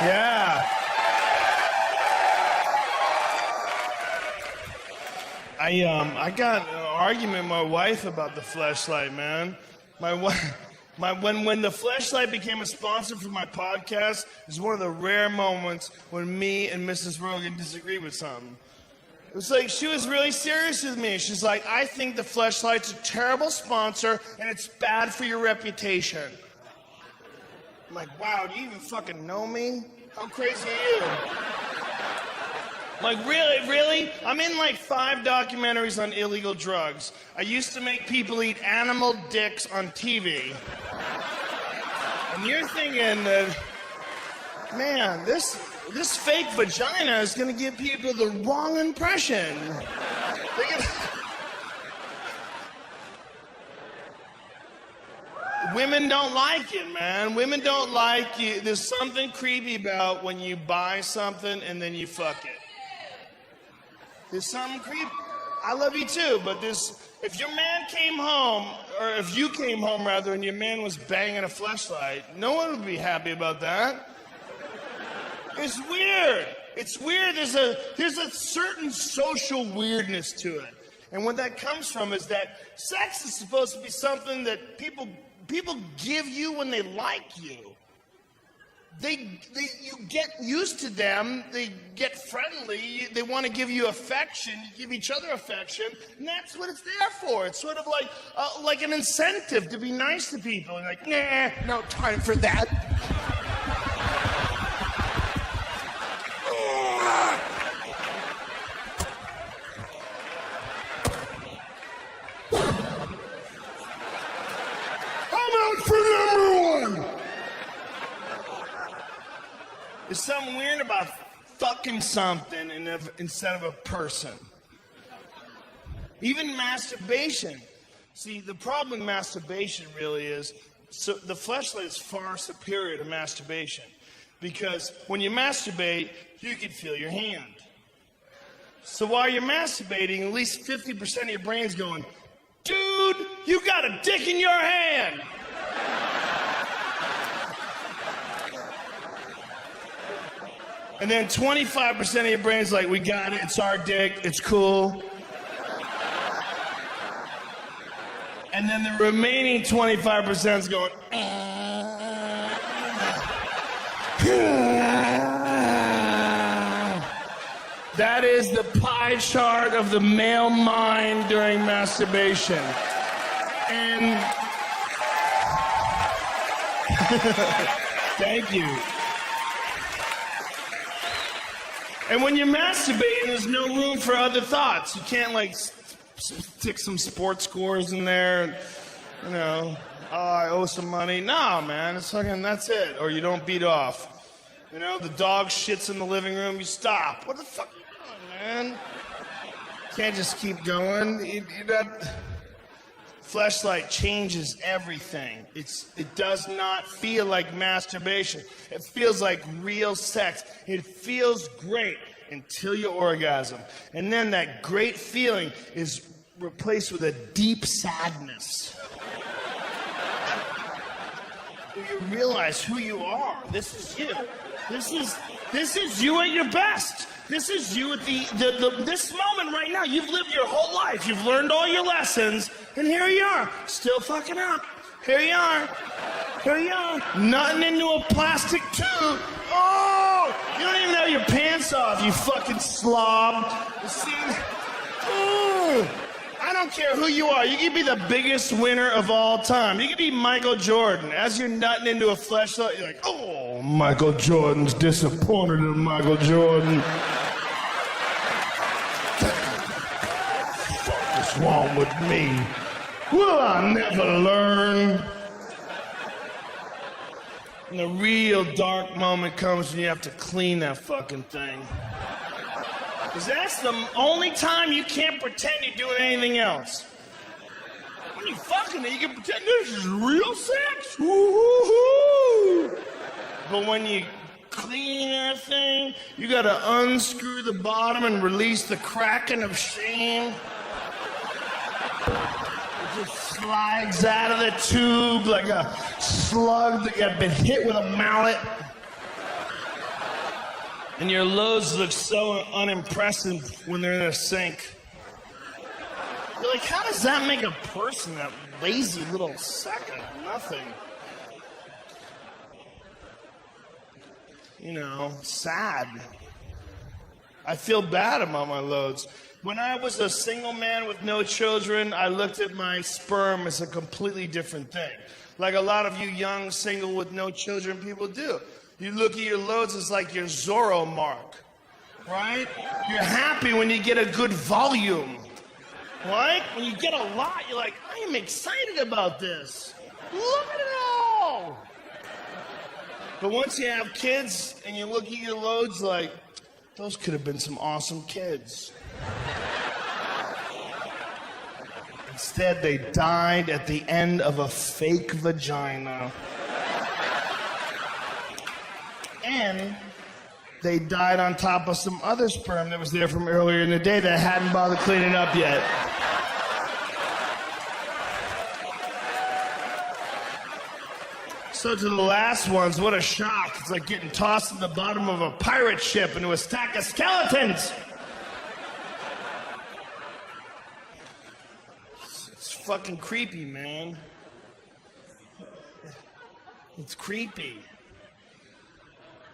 Yeah. I got an argument with my wife about the fleshlight, man. When the fleshlight became a sponsor for my podcast, is one of the rare moments when me and Mrs. Rogan disagreed with something. It was like she was really serious with me. She's like, I think the fleshlight's a terrible sponsor and it's bad for your reputation. I'm like, wow, do you even fucking know me? How crazy are you? Like, really? I'm in like 5 documentaries on illegal drugs. I used to make people eat animal dicks on TV. And you're thinking that, man, this fake vagina is gonna give people the wrong impression. Women don't like it, man. Women don't like you. There's something creepy about when you buy something and then you fuck it. There's something creepy. I love you too, but if your man came home, or if you came home rather, and your man was banging a fleshlight, no one would be happy about that. It's weird. It's weird. There's a certain social weirdness to it. And what that comes from is that sex is supposed to be something that people give you when they like you. You get used to them, they get friendly, they want to give you affection, you give each other affection, and that's what it's there for. It's sort of like an incentive to be nice to people. And like, nah, no time for that. There's something weird about fucking something instead of a person. Even masturbation. See, the problem with masturbation really is, so the fleshlight is far superior to masturbation. Because when you masturbate, you can feel your hand. So while you're masturbating, at least 50% of your brain's going, dude, you got a dick in your hand. And then 25% of your brain's like, we got it, it's our dick, it's cool. And then the remaining 25% is going, That is the pie chart of the male mind during masturbation. And thank you. And when you're masturbating, there's no room for other thoughts. You can't like stick some sports scores in there. You know, oh, I owe some money. No, man, it's fucking, that's it. Or you don't beat off. You know, the dog shits in the living room, you stop. What the fuck are you doing, man? Can't just keep going. Fleshlight changes everything. It does not feel like masturbation. It feels like real sex. It feels great until you orgasm. And then that great feeling is replaced with a deep sadness. You realize who you are. This is you. This is you at your best. This is you at this moment right now. You've lived your whole life. You've learned all your lessons, and here you are, still fucking up. Here you are. Here you are. Nutting into a plastic tube. Oh! You don't even have your pants off, you fucking slob. You see? Oh! I don't care who you are. You can be the biggest winner of all time. You can be Michael Jordan. As you're nutting into a fleshlight, you're like, oh, Michael Jordan's disappointed in Michael Jordan. What's wrong with me? Will I never learn? And the real dark moment comes when you have to clean that fucking thing. Because that's the only time you can't pretend you're doing anything else. When you fucking it, you can pretend this is real sex. Woo-hoo-hoo. But when you clean that thing, you gotta unscrew the bottom and release the kraken of shame. It just slides out of the tube like a slug that had been hit with a mallet. And your loads look so unimpressive when they're in a sink. You're like, how does that make a person, that lazy little sack of nothing? You know, sad. I feel bad about my loads. When I was a single man with no children, I looked at my sperm as a completely different thing. Like a lot of you young, single with no children people do. You look at your loads as like your Zorro mark, right? You're happy when you get a good volume, right? When you get a lot, you're like, I am excited about this. Look at it all. But once you have kids and you look at your loads like, those could have been some awesome kids. Instead, they died at the end of a fake vagina. And they died on top of some other sperm that was there from earlier in the day that hadn't bothered cleaning up yet. So to the last ones, what a shock. It's like getting tossed in the bottom of a pirate ship into a stack of skeletons. It's fucking creepy, man. It's creepy.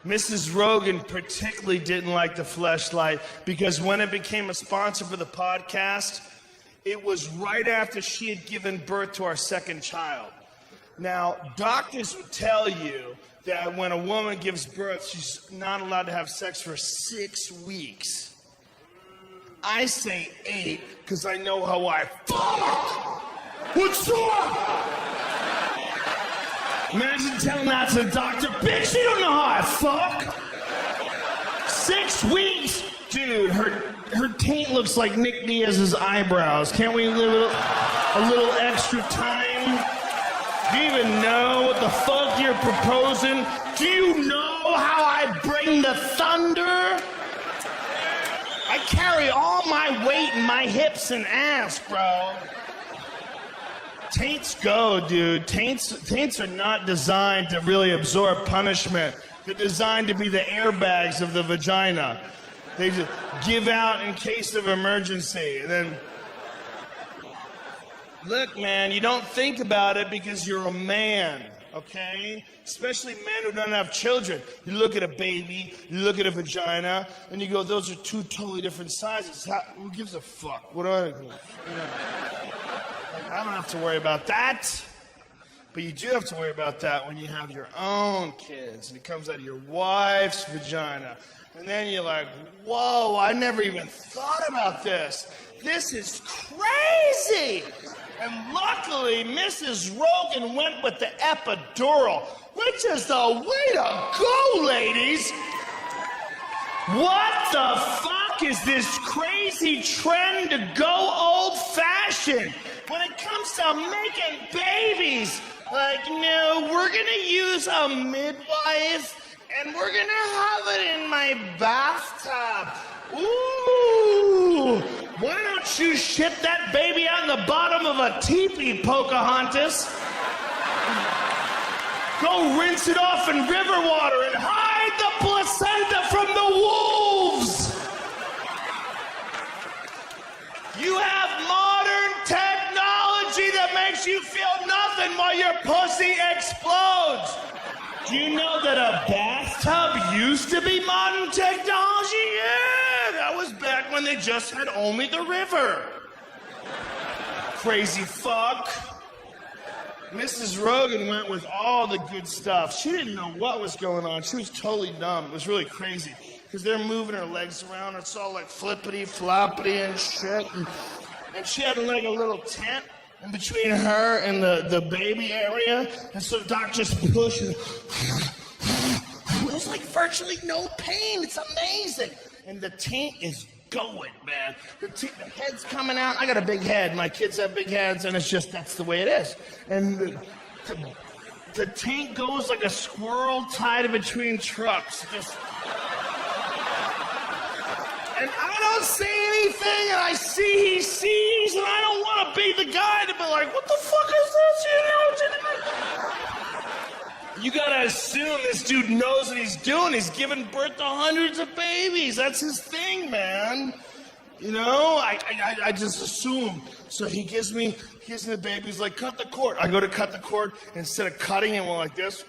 Mrs. Rogan particularly didn't like the fleshlight because when it became a sponsor for the podcast, it was right after she had given birth to our second child. Now, doctors would tell you that when a woman gives birth, she's not allowed to have sex for 6 weeks. I say 8 because I know how I fuck. What's up? Imagine telling that to the doctor, bitch, you don't know how I fuck. 6 weeks? Dude, her taint looks like Nick Diaz's eyebrows. Can't we live a little extra time? Do you even know what the fuck you're proposing? Do you know how I bring the thunder? I carry all my weight in my hips and ass, bro. Taints go, dude. Taints are not designed to really absorb punishment. They're designed to be the airbags of the vagina. They just give out in case of emergency. And then, look, man, you don't think about it because you're a man, okay? Especially men who don't have children. You look at a baby, you look at a vagina, and you go, those are two totally different sizes. Who gives a fuck? What do I do? You know, I don't have to worry about that. But you do have to worry about that when you have your own kids and it comes out of your wife's vagina. And then you're like, whoa, I never even thought about this. This is crazy. And luckily, Mrs. Rogan went with the epidural, which is the way to go, ladies. What the fuck is this crazy trend to go old-fashioned when it comes to making babies? Like, no, we're gonna use a midwife and we're gonna have it in my bathtub. Ooh, why don't you shit that baby out in the bottom of a teepee, Pocahontas? Go rinse it off in river water and hide the placenta from the wolves. You have modern technology that makes you feel nothing while your pussy explodes. Do you know that a bathtub used to be modern technology? Yeah, that was back when they just had only the river. Crazy fuck. Mrs. Rogan went with all the good stuff. She didn't know what was going on. She was totally dumb. It was really crazy. Because they're moving her legs around. It's all like flippity floppity and shit. And she had like a little tent in between her and the baby area. And so the doc just pushed it. There's like virtually no pain. It's amazing. And the taint is going, man. The head's coming out. I got a big head. My kids have big heads, and it's just, that's the way it is. And the taint goes like a squirrel tied in between trucks. Just... And I don't say anything, and I see he sees, and I don't want to be the guy to be like, what the fuck is this? You gotta assume this dude knows what he's doing. He's giving birth to hundreds of babies. That's his thing, man. You know, I just assume. So he gives me the baby. He's like, cut the cord. I go to cut the cord. Instead of cutting it, we're like this.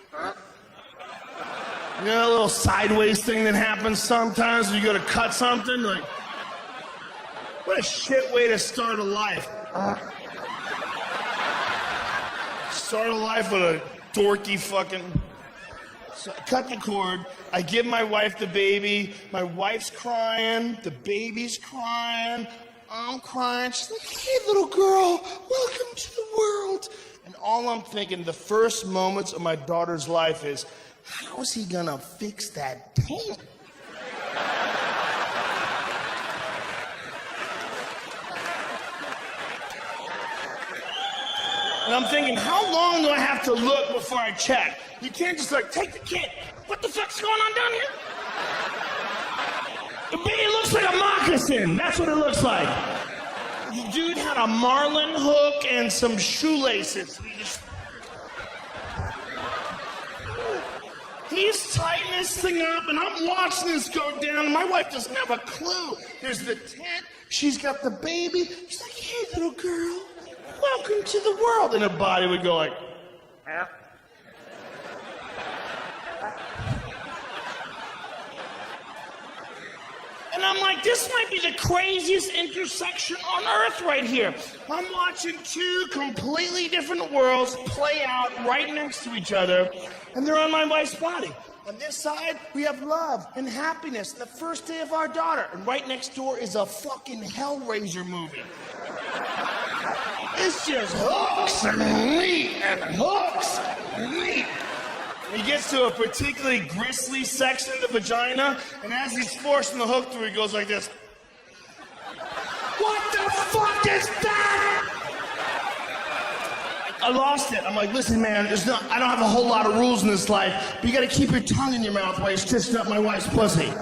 You know, a little sideways thing that happens sometimes when you go to cut something. Like, what a shit way to start a life. Start a life with a dorky fucking... So I cut the cord. I give my wife the baby. My wife's crying. The baby's crying. I'm crying. She's like, hey, little girl, welcome to the world. And all I'm thinking, the first moments of my daughter's life is, how is he gonna fix that taint? And I'm thinking, how long do I have to look before I check? You can't just like, take the kid. What the fuck's going on down here? The baby looks like a moccasin. That's what it looks like. The dude had a marlin hook and some shoelaces. He's tightening this thing up, and I'm watching this go down, and my wife doesn't have a clue. There's the tent. She's got the baby. She's like, hey, little girl, welcome to the world. And her body would go like, ah. And I'm like, this might be the craziest intersection on earth right here. I'm watching two completely different worlds play out right next to each other, and they're on my wife's body. On this side, we have love and happiness, the first day of our daughter. And right next door is a fucking Hellraiser movie. It's just hooks and meat and hooks and meat. He gets to a particularly grisly section of the vagina, and as he's forcing the hook through, he goes like this. What the fuck is that? I lost it. I'm like, listen, man, I don't have a whole lot of rules in this life, but you gotta keep your tongue in your mouth while you're stitching up my wife's pussy.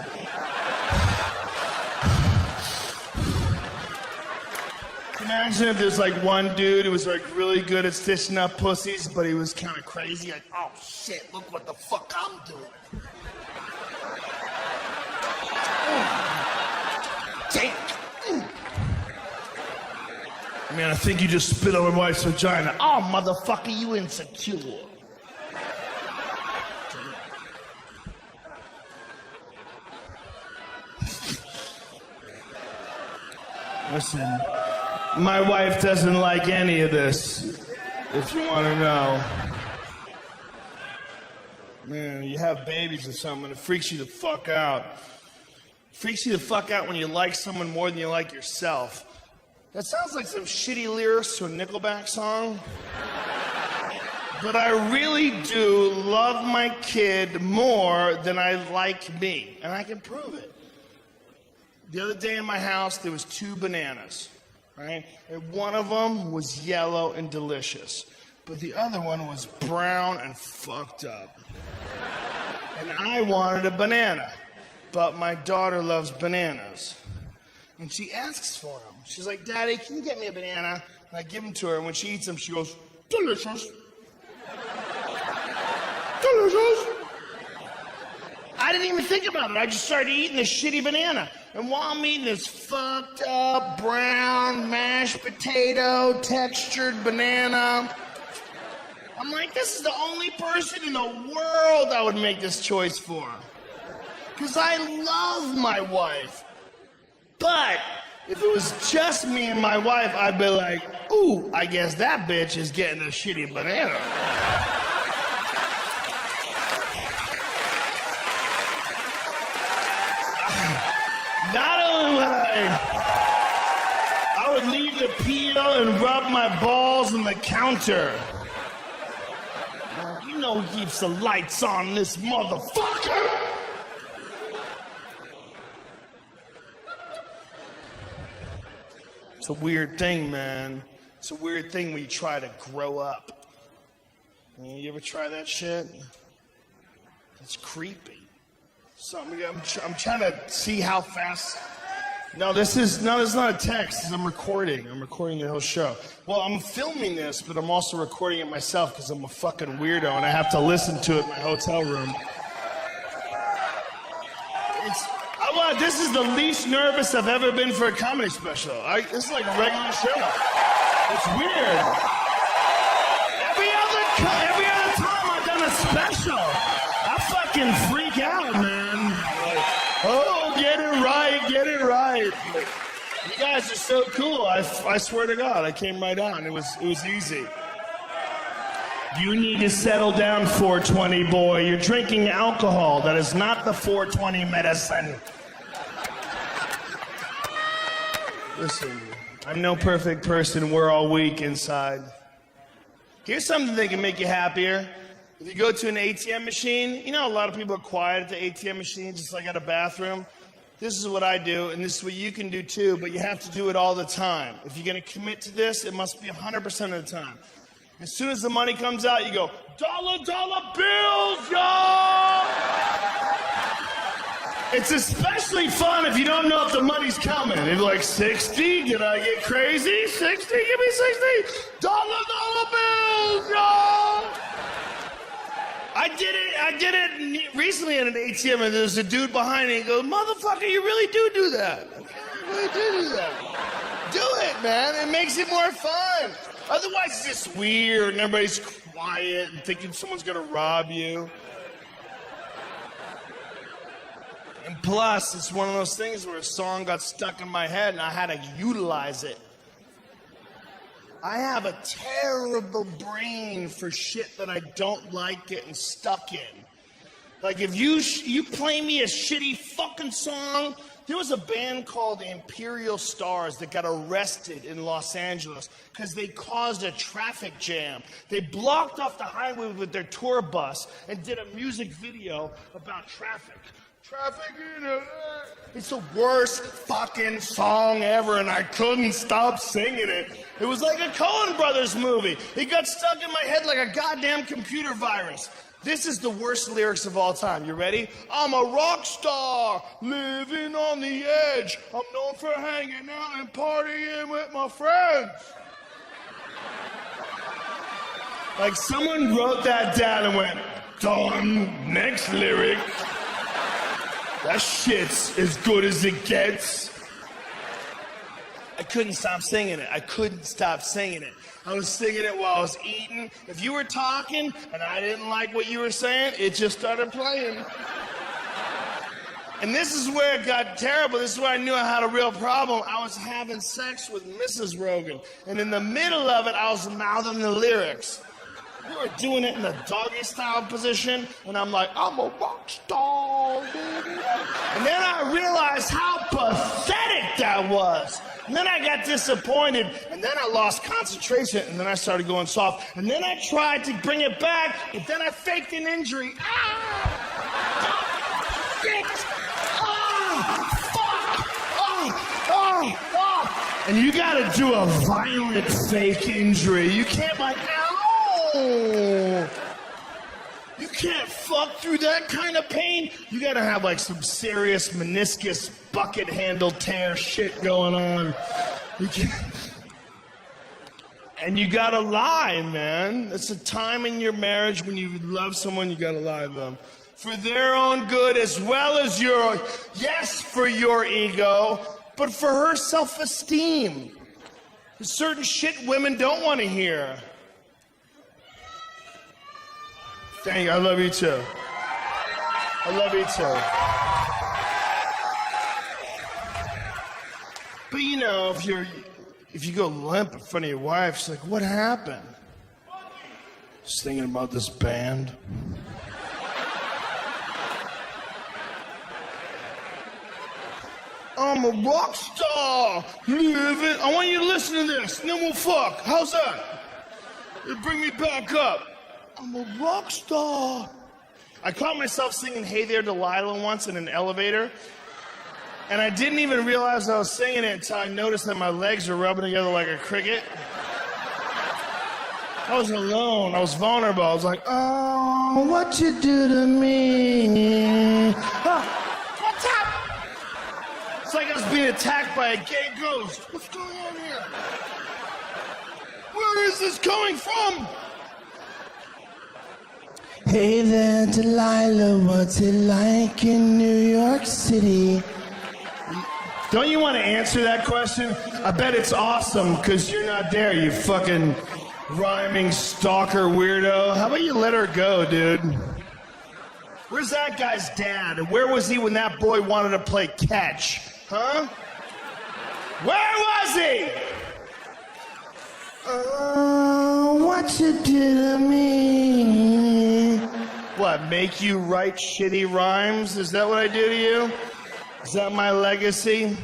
Imagine if there's like one dude who was like really good at stitching up pussies, but he was kind of crazy. Like, oh shit, look what the fuck I'm doing. Take. Man, I think you just spit on my wife's vagina. Oh, motherfucker, you insecure. Listen. My wife doesn't like any of this. if you want to know. Man, you have babies or something, and it freaks you the fuck out. It freaks you the fuck out when you like someone more than you like yourself. That sounds like some shitty lyrics to a Nickelback song. But I really do love my kid more than I like me, and I can prove it. The other day in my house, there was 2 bananas, right? And one of them was yellow and delicious, but the other one was brown and fucked up. And I wanted a banana, but my daughter loves bananas. And she asks for them. She's like, Daddy, can you get me a banana? And I give them to her, and when she eats them, she goes, delicious. Delicious. I didn't even think about it. I just started eating this shitty banana. And while I'm eating this fucked up, brown, mashed potato, textured banana, I'm like, this is the only person in the world I would make this choice for. Because I love my wife. But if it was just me and my wife, I'd be like, ooh, I guess that bitch is getting a shitty banana. Not only would I would leave the peel and rub my balls on the counter. You know he keeps the lights on, this motherfucker. It's a weird thing, man. It's a weird thing when you try to grow up. You ever try that shit? It's creepy. I'm trying to see how fast. No, this is not a text. I'm recording. I'm recording the whole show. Well, I'm filming this, but I'm also recording it myself because I'm a fucking weirdo and I have to listen to it in my hotel room. This is the least nervous I've ever been for a comedy special. This is like a regular show. It's weird. Every other time I've done a special, I fucking freak out, man. Like, oh, get it right. You guys are so cool. I swear to God, I came right on. It was easy. You need to settle down, 420 boy. You're drinking alcohol. That is not the 420 medicine. Listen, I'm no perfect person. We're all weak inside. Here's something that can make you happier. If you go to an ATM machine, you know a lot of people are quiet at the ATM machine, just like at a bathroom. This is what I do, and this is what you can do too, but you have to do it all the time. If you're going to commit to this, it must be 100% of the time. As soon as the money comes out, you go, dollar bills, y'all! It's especially fun if you don't know if the money's coming. If you're like, 60? Did I get crazy? 60? Give me 60! Dollar bills, y'all! I did it recently at an ATM, and there's a dude behind me, and he goes, motherfucker, you really do that. I really do that. Do it, man. It makes it more fun. Otherwise, it's just weird, and everybody's quiet and thinking someone's gonna rob you. And plus, it's one of those things where a song got stuck in my head and I had to utilize it. I have a terrible brain for shit that I don't like getting stuck in. Like if you play me a shitty fucking song, there was a band called the Imperial Stars that got arrested in Los Angeles because they caused a traffic jam. They blocked off the highway with their tour bus and did a music video about traffic. Traffic in LA. It's the worst fucking song ever, and I couldn't stop singing it. It was like a Coen Brothers movie. It got stuck in my head like a goddamn computer virus. This is the worst lyrics of all time. You ready? I'm a rock star, living on the edge. I'm known for hanging out and partying with my friends. Like someone wrote that down and went, done, next lyric. That shit's as good as it gets. I couldn't stop singing it. I was singing it while I was eating. If you were talking and I didn't like what you were saying, it just started playing. And this is where it got terrible. This is where I knew I had a real problem. I was having sex with Mrs. Rogan. And in the middle of it, I was mouthing the lyrics. We were doing it in the doggy style position. And I'm like, I'm a rock star, baby. And then I realized how pathetic that was. And then I got disappointed. And then I lost concentration. And then I started going soft. And then I tried to bring it back. But then I faked an injury. Ah! Shit! And you gotta do a violent fake injury. You can't like, ow! You can't fuck through that kind of pain. You gotta have like some serious meniscus bucket handle tear shit going on. You can't. And you gotta lie, man. It's a time in your marriage when you love someone, you gotta lie to them. For their own good as well as your, yes, for your ego, but for her self-esteem. There's certain shit women don't want to hear. Thank you, I love you too. I love you too. But you know, if you go limp in front of your wife, she's like, what happened? Just thinking about this band. I'm a rock star, living. I want you to listen to this, and then we'll fuck. How's that? It'll bring me back up. I'm a rock star. I caught myself singing Hey There Delilah once in an elevator, and I didn't even realize I was singing it until I noticed that my legs were rubbing together like a cricket. I was alone. I was vulnerable. I was like, oh, what you do to me? Oh. It's like I was being attacked by a gay ghost. What's going on here? Where is this coming from? Hey there, Delilah, what's it like in New York City? Don't you want to answer that question? I bet it's awesome, because you're not there, you fucking rhyming stalker weirdo. How about you let her go, dude? Where's that guy's dad? And where was he when that boy wanted to play catch? Huh? Where was he? What you do to me? What, make you write shitty rhymes? Is that what I do to you? Is that my legacy?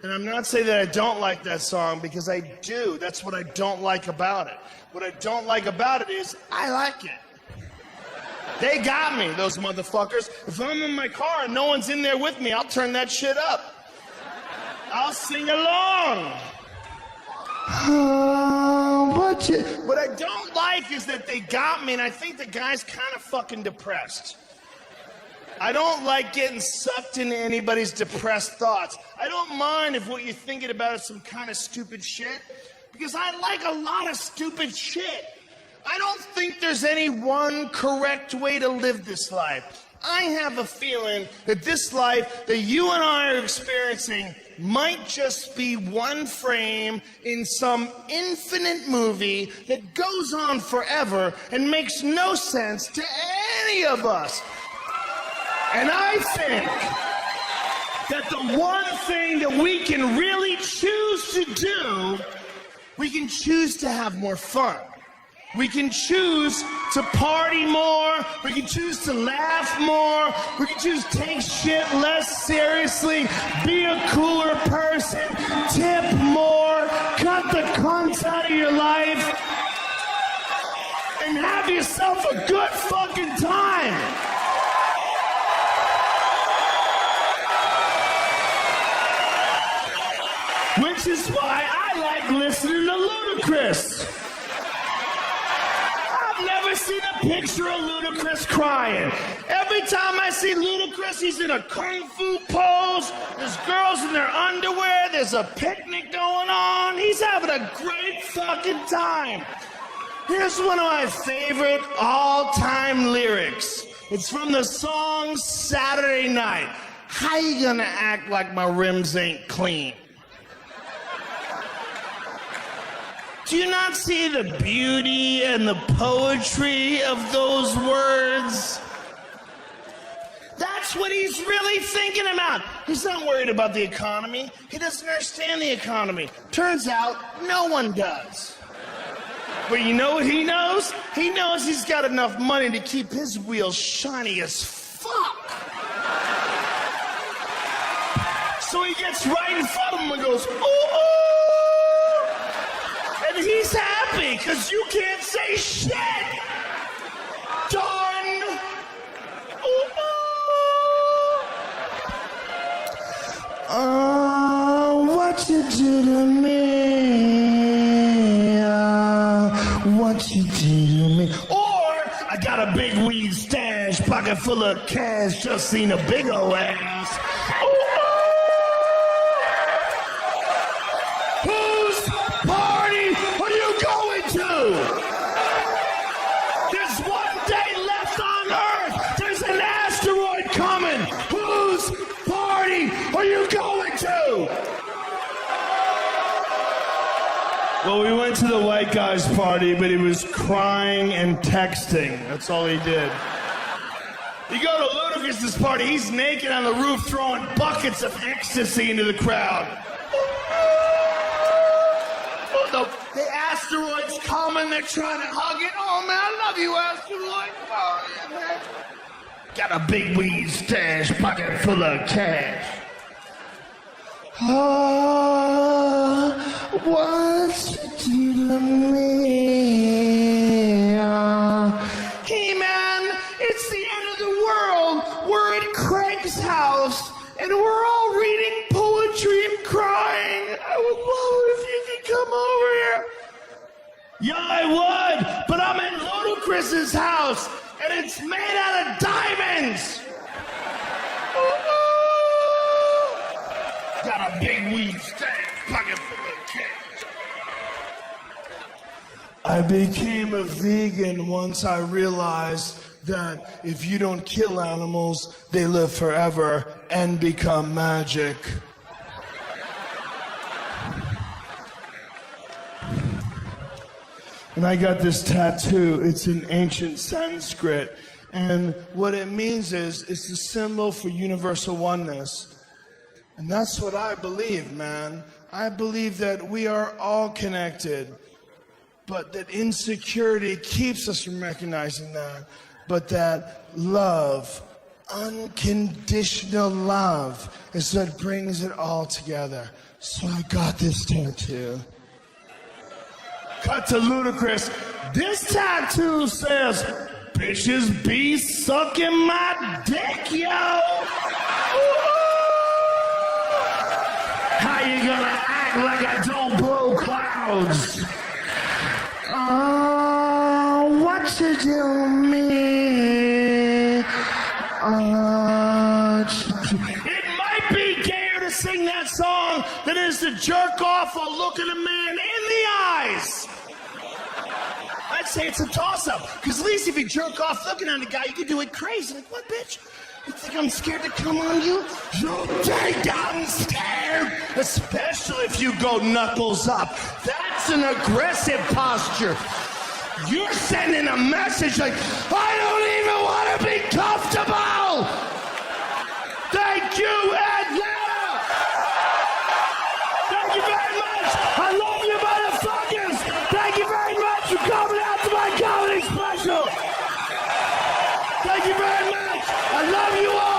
And I'm not saying that I don't like that song, because I do. That's what I don't like about it. What I don't like about it is I like it. They got me, those motherfuckers. If I'm in my car and no one's in there with me, I'll turn that shit up. I'll sing along. What I don't like is that they got me, and I think the guy's kind of fucking depressed. I don't like getting sucked into anybody's depressed thoughts. I don't mind if what you're thinking about is some kind of stupid shit, because I like a lot of stupid shit. I don't think there's any one correct way to live this life. I have a feeling that this life that you and I are experiencing might just be one frame in some infinite movie that goes on forever and makes no sense to any of us. And I think that the one thing that we can really choose to do, we can choose to have more fun. We can choose to party more. We can choose to laugh more. We can choose to take shit less seriously. Be a cooler person. Tip more. Cut the cunts out of your life. And have yourself a good fucking time. Which is why I like listening to Ludacris. I've never seen a picture of Ludacris crying. Every time I see Ludacris, he's in a kung fu pose. There's girls in their underwear. There's a picnic going on. He's having a great fucking time. Here's one of my favorite all-time lyrics. It's from the song Saturday Night. How you gonna act like my rims ain't clean? Do you not see the beauty and the poetry of those words? That's That's what he's really thinking about. He's not worried about the economy. He doesn't understand the economy. Turns out, no one does. But you know what he knows? He knows he's got enough money to keep his wheels shiny as fuck. So he gets right in front of him and goes, ooh, ooh. And he's happy, because you can't say shit. Done. Ooh, ooh. What you do to me? What you do to me? Or, I got a big weed stash, pocket full of cash, just seen a big ol' ass. Ooh, whose party are you going to? There's one day left on Earth. There's an asteroid coming. Whose party are you going to? Well, we went to the white guy's party, but he was crying and texting. That's all he did. You go to Ludacris's party, he's naked on the roof throwing buckets of ecstasy into the crowd. The asteroid's coming, they're trying to hug it. Oh, man, I love you, asteroid. Oh, yeah, man. Got a big weed stash, pocket full of cash. Oh, what you do to me? Hey, man, it's the end of the world. We're at Craig's house, and we're all reading poetry and crying. I would love it if you could come over here. Yeah, I would, but I'm at Ludacris's house, and it's made out of diamonds. Got a big weed stash, pocket full of cash. I became a vegan once I realized that if you don't kill animals, they live forever and become magic. And I got this tattoo. It's in ancient Sanskrit. And what it means is, it's a symbol for universal oneness. And that's what I believe, man. I believe that we are all connected, but that insecurity keeps us from recognizing that. But that love, unconditional love, is what brings it all together. So I got this tattoo. Cut to Ludacris. This tattoo says, bitches be sucking my dick, yo. How you gonna act like I don't blow clouds? Oh, what you do to me? It might be gayer to sing that song than it is to jerk off while looking a man in the eyes. I'd say it's a toss-up, because at least if you jerk off looking at a guy, you can do it crazy. Like, what, bitch? You think I'm scared to come on you? You think I'm scared? Especially if you go knuckles up. That's an aggressive posture. You're sending a message like, I don't even want to be comfortable! Thank you, Atlanta! Thank you very much! I love you, motherfuckers! Thank you very much for coming out to my comedy special! Thank you very much! I love you all!